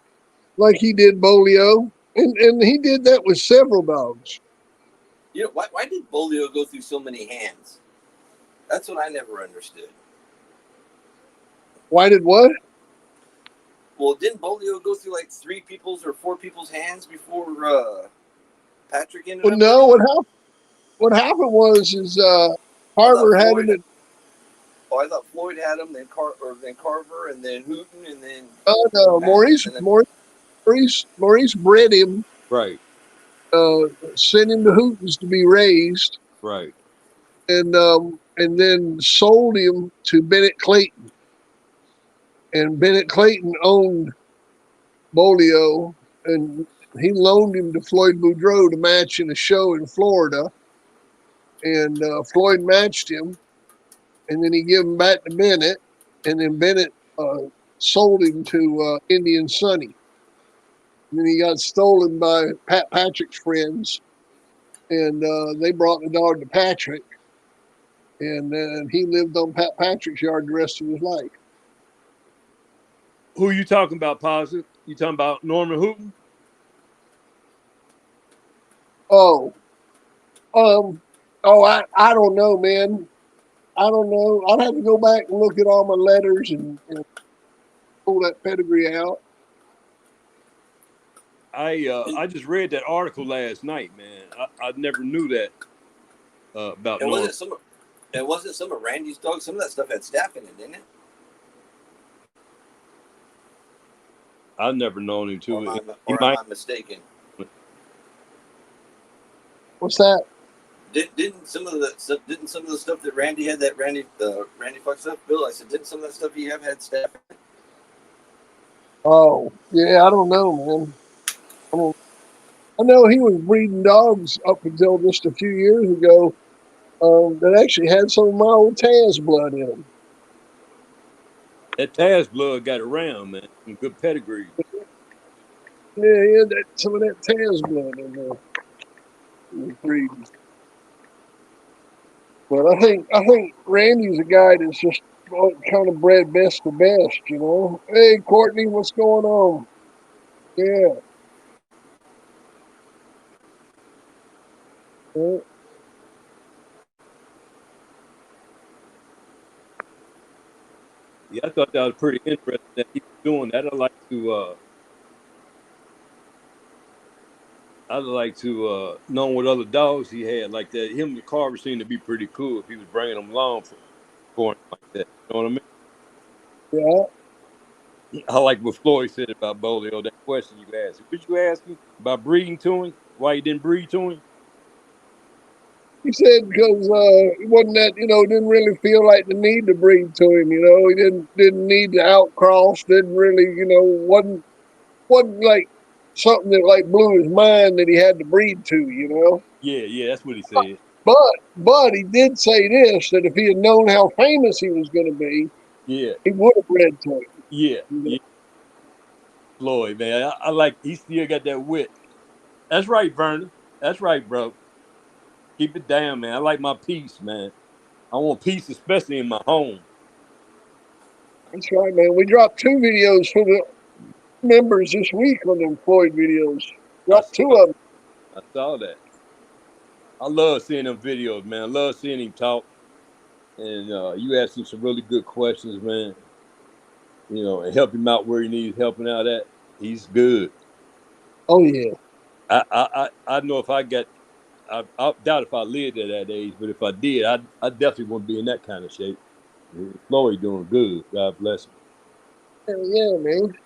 like he did Bolio. And he did that with several dogs. You know, why did Bolio go through so many hands? That's what I never understood. Why did what? Well, didn't Bolio go through like 3 people's or 4 people's hands before Patrick ended up? No, what happened was Carver had him. I thought Floyd had him, then Carver, and then Hooten, and then. Oh no, Maurice bred him. Right. Sent him to Hooten's to be raised. Right. And then sold him to Bennett Clayton. And Bennett Clayton owned Bolio, and he loaned him to Floyd Boudreau to match in a show in Florida. And Floyd matched him, and then he gave him back to Bennett, and then Bennett sold him to Indian Sonny. And then he got stolen by Pat Patrick's friends, and they brought the dog to Patrick, and he lived on Pat Patrick's yard the rest of his life. Who you talking about, Positive? You talking about Norman Hooten? I don't know, man. I don't know. I'd have to go back and look at all my letters and pull that pedigree out. I just read that article last night, man. I never knew that about Norman. Wasn't some of Randy's dogs? Some of that stuff had staph in it, didn't it? I've never known him to. Am I mistaken? What's that? Didn't some of the stuff that Randy had, that Randy Fox stuff, Bill? I said, didn't some of that stuff you have had staph in it? Oh, yeah, I don't know, man. I know he was breeding dogs up until just a few years ago that actually had some of my old Taz blood in them. That Taz blood got around, man. Some good pedigree. Yeah, some of that Taz blood in there. Breeding. But I think Randy's a guy that's just kind of bred best to best, you know. Hey, Courtney, what's going on? Yeah. Yeah, I thought that was pretty interesting that he was doing that. I'd like to know what other dogs he had like that. Him and Carver seemed to be pretty cool if he was bringing them along for him like that. You know what I mean? Yeah. I like what Floyd said about Bolio, that question you asked. What you ask me about breeding to him? Why he didn't breed to him? He said because he wasn't that, didn't really feel like the need to breed to him, He didn't need to outcross, didn't really, wasn't like something that like blew his mind that he had to breed to, Yeah, that's what he said. But he did say this, that if he had known how famous he was going to be, Yeah, He would have bred to it. yeah, yeah. Floyd, man, I like. He still got that wit. That's right, Vernon. That's right, bro. Keep it down, man. I like my peace, man. I want peace, especially in my home. That's right, man. We dropped 2 videos for the members this week on them Floyd videos. I Dropped 2 saw, of them. I saw that. I love seeing them videos, man. I love seeing him talk. And you asked him some really good questions, man. You know, and help him out where he needs helping out at. He's good. Oh yeah. I know if I got, I doubt if I lived at that age, but if I did, I definitely wouldn't be in that kind of shape. Floyd doing good. God bless him. Hell yeah, man.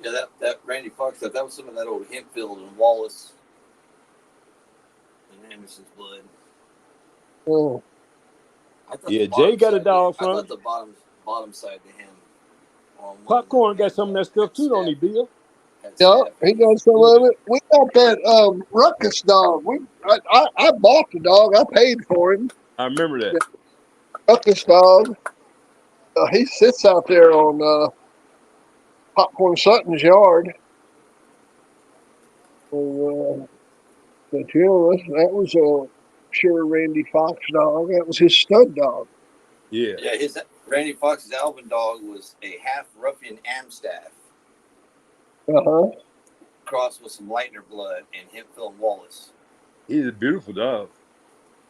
Yeah, that Randy Fox stuff, that was some of that old Hempfield and Wallace and Anderson's blood. Oh. I thought the Yeah, Jay bottom got a side. dog I from thought him. the bottom side to him on one of them Popcorn got some of that stuff too, don't he, Bill? had Yeah, staff he in it. got some Yeah, of it. We got that ruckus dog. I bought the dog. I paid for him. I remember that. The ruckus dog. He sits out there on Popcorn Sutton's yard. So, but you know, that was a sure Randy Fox dog. That was his stud dog. Yeah. Yeah, his Randy Fox's Alvin dog was a half ruffian Amstaff Uh-huh. crossed with some Lightner blood and Hempfield and Wallace. He's a beautiful dog.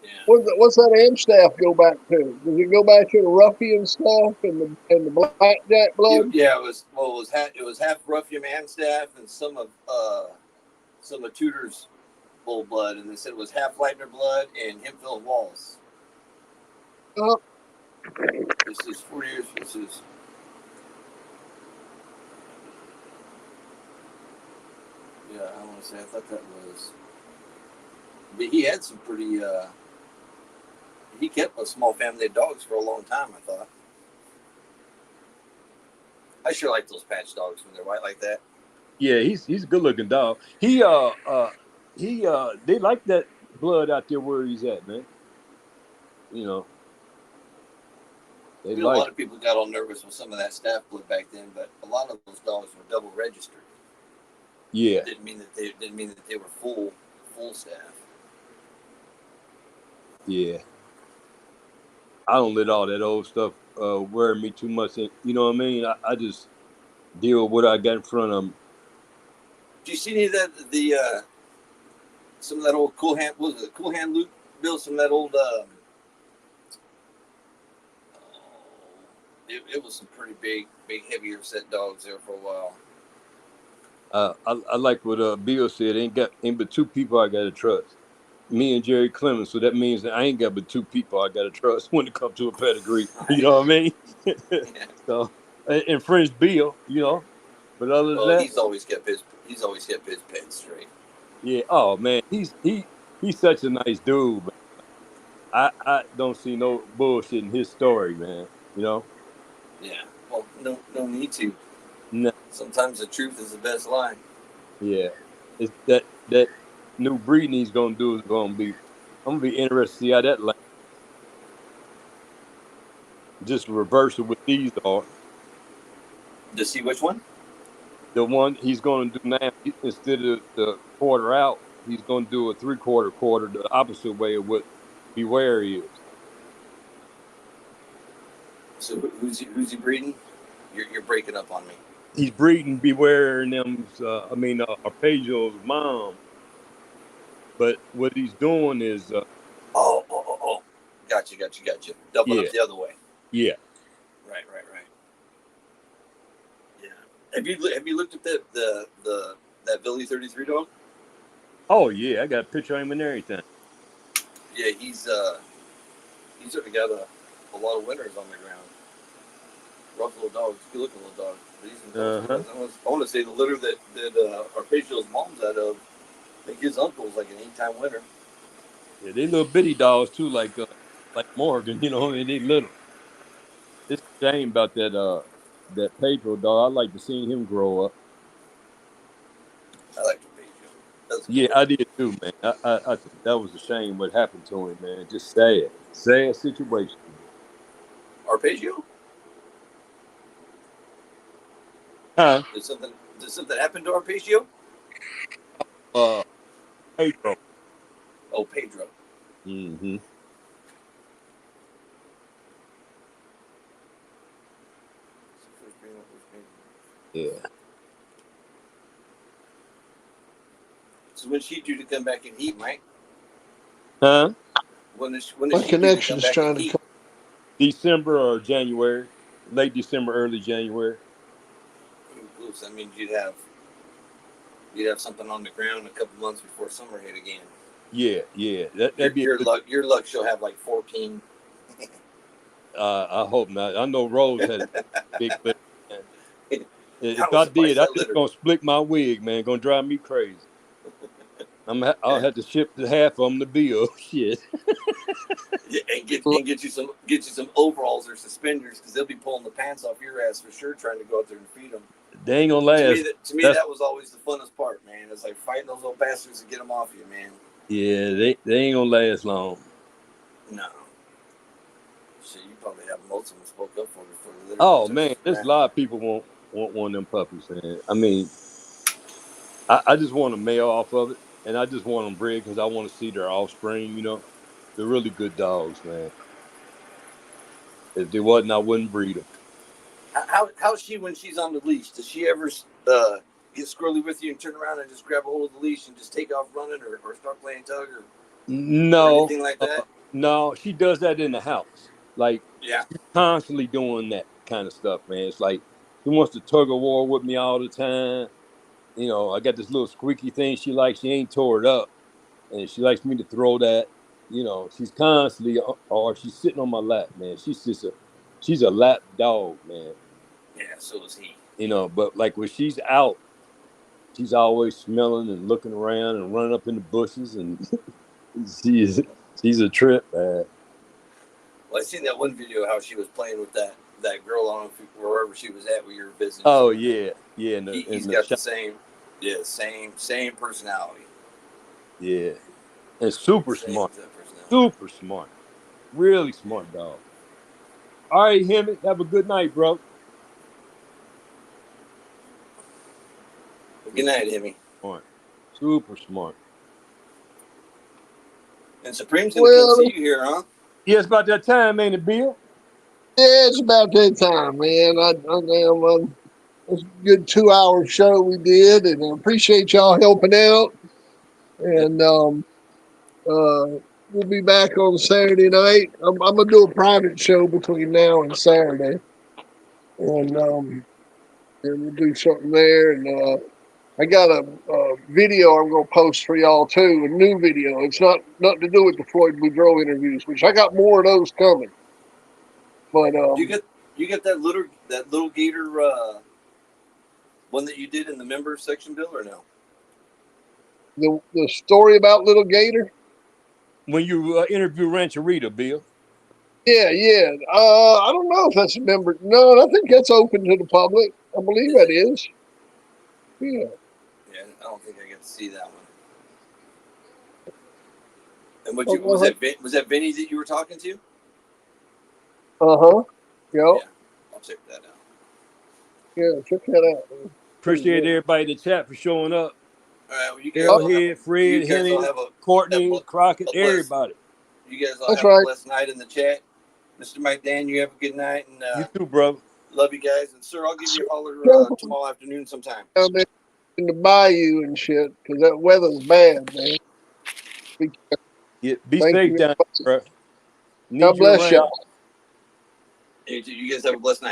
Yeah. What's that Amstaff go back to? Does it go back to the ruffian stuff and the blackjack blood? It was half ruffian Amstaff and some of Tudor's bull blood, and they said it was half Lightner blood and Hempfield and Wallace. Uh, This is 4 years. This is. Yeah, I want to say I thought that was. But he had some pretty. He kept a small family of dogs for a long time. I thought. I sure like those patch dogs when they're white like that. Yeah, he's a good looking dog. He they like that blood out there where he's at, man. You know, they You know, a like lot of people got all nervous with some of that staff blood back then, but a lot of those dogs were double registered. yeah. It didn't mean that they were full staff. Yeah. I don't let all that old stuff worry me too much. You know what I mean? I just deal with what I got in front of them. Do you see any of that? Some of that old cool hand loot bill? Some of that old. It was some pretty big, heavier set dogs there for a while. I like what Bill said. Ain't but 2 people I gotta trust. Me and Jerry Clemens. So that means that I ain't got but 2 people I gotta trust when it comes to a pedigree. You know what I mean? Yeah. So and French Bill, you know. But other than Well, that, he's always kept his pets straight. yeah. Oh man, he's such a nice dude. But I don't see no bullshit in his story, man. You know? Yeah. Well, no need to. No. Sometimes the truth is the best lie. Yeah. It's that new breeding he's gonna do is gonna be. I'm gonna be interested to see how that lands. Just reverse it with these are. To see which one? The one he's going to do now, instead of the quarter out, he's going to do a 3/4 the opposite way of what Beware is. So who's he breeding? You're breaking up on me. He's breeding Beware and them's, Arpeggio's mom. But what he's doing is, Oh. Gotcha. Double yeah, up the other way. yeah. Right. Yeah. Have you looked at that Billy 33 dog? Oh yeah, I got a picture of him and everything. Yeah, he's certainly got a lot of winners on the ground. Rough little dog, good looking little dog. I want to say the litter that Arpeggio's mom's out of. I think his uncle's like an 8-time winner. Yeah, they little bitty dogs too, like Morgan. You know, they little. It's a shame about that Pedro dog. I like to see him grow up. I like Arpeggio. That's a good Yeah, looking I dog. did too, man. I think that was a shame what happened to him, man. Just sad situation. Arpeggio? Huh? Did something happen to Arpeggio? Pedro. Oh, Pedro. Mm-hmm. Yeah. So when she due to come back in heat, Mike? Huh? When is My she due to come connection's back in trying to heat? come. December or January, late December, early January. Ooh, so that means you'd have something on the ground a couple months before summer hit again. Yeah. That'd be. Your luck. She'll have like 14. I hope not. I know Rose had a big litter. If was I surprised did, I that just litter. gonna split my wig, man. Gonna drive me crazy. I'll have to ship the half of them to Bill. Shit. Yeah, and get you some overalls or suspenders because they'll be pulling the pants off your ass for sure trying to go out there and feed them. They ain't gonna last. To me, that was always the funnest part, man. It's like fighting those little bastards to get them off you, man. Yeah, they ain't gonna last long. No. Shit, you probably have most of them spoke up for the litter. Oh man, there's a lot of people want one of them puppies, man. I mean, I just want a male off of it, and I just want them bred because I want to see their offspring. You know, they're really good dogs, man. If they wasn't, I wouldn't breed them. How's she when she's on the leash? Does she ever get squirrely with you and turn around and just grab a hold of the leash and just take off running or start playing tug or anything like that? No, she does that in the house. Like, Yeah. she's constantly doing that kind of stuff, man. It's like she wants to tug of war with me all the time. You know, I got this little squeaky thing she likes. She ain't tore it up, and she likes me to throw that. You know, she's constantly, or she's sitting on my lap, man. She's a lap dog, man. Yeah, so is he. You know, but like when she's out, she's always smelling and looking around and running up in the bushes, and she's a trip, man. Well, I seen that one video how she was playing with that girl on wherever she was at where you were visiting. Oh yeah. He's got the same personality. Yeah, and super smart, really smart dog. All right, Hemi, have a good night, bro. Good night, Hemi. Smart, super smart. And Supreme's gonna come see you here, huh? Yeah, it's about that time, ain't it, Bill? Yeah, it's about that time, man. It's a good 2-hour show we did, and I appreciate y'all helping out. And we'll be back on Saturday night. I'm gonna do a private show between now and Saturday, and we'll do something there. And I got a video I'm gonna post for y'all too, a new video. It's nothing to do with the Floyd Boudreaux interviews, which I got more of those coming. But you get that little gator one that you did in the members section, Bill, or no? The story about Little Gator. When you interview Rancherita, Bill. Yeah. I don't know if that's a member. No, I think that's open to the public. I believe that is. Yeah. Yeah, I don't think I got to see that one. And was that Vinny that you were talking to? Yep. Yeah, I'll check that out. Yeah, check that out. Man. Appreciate everybody in the chat for showing up. All right, well, you guys Airhead, Fred, Henny, Courtney, Crockett, everybody. You guys all have a blessed night in the chat. Mr. Mike Dan, you have a good night. And you too, brother. Love you guys. And, sir, I'll give you a holler tomorrow afternoon sometime. Down there in the bayou and shit, because that weather's bad, man. Be safe down there, bro. God bless y'all. You guys have a blessed night.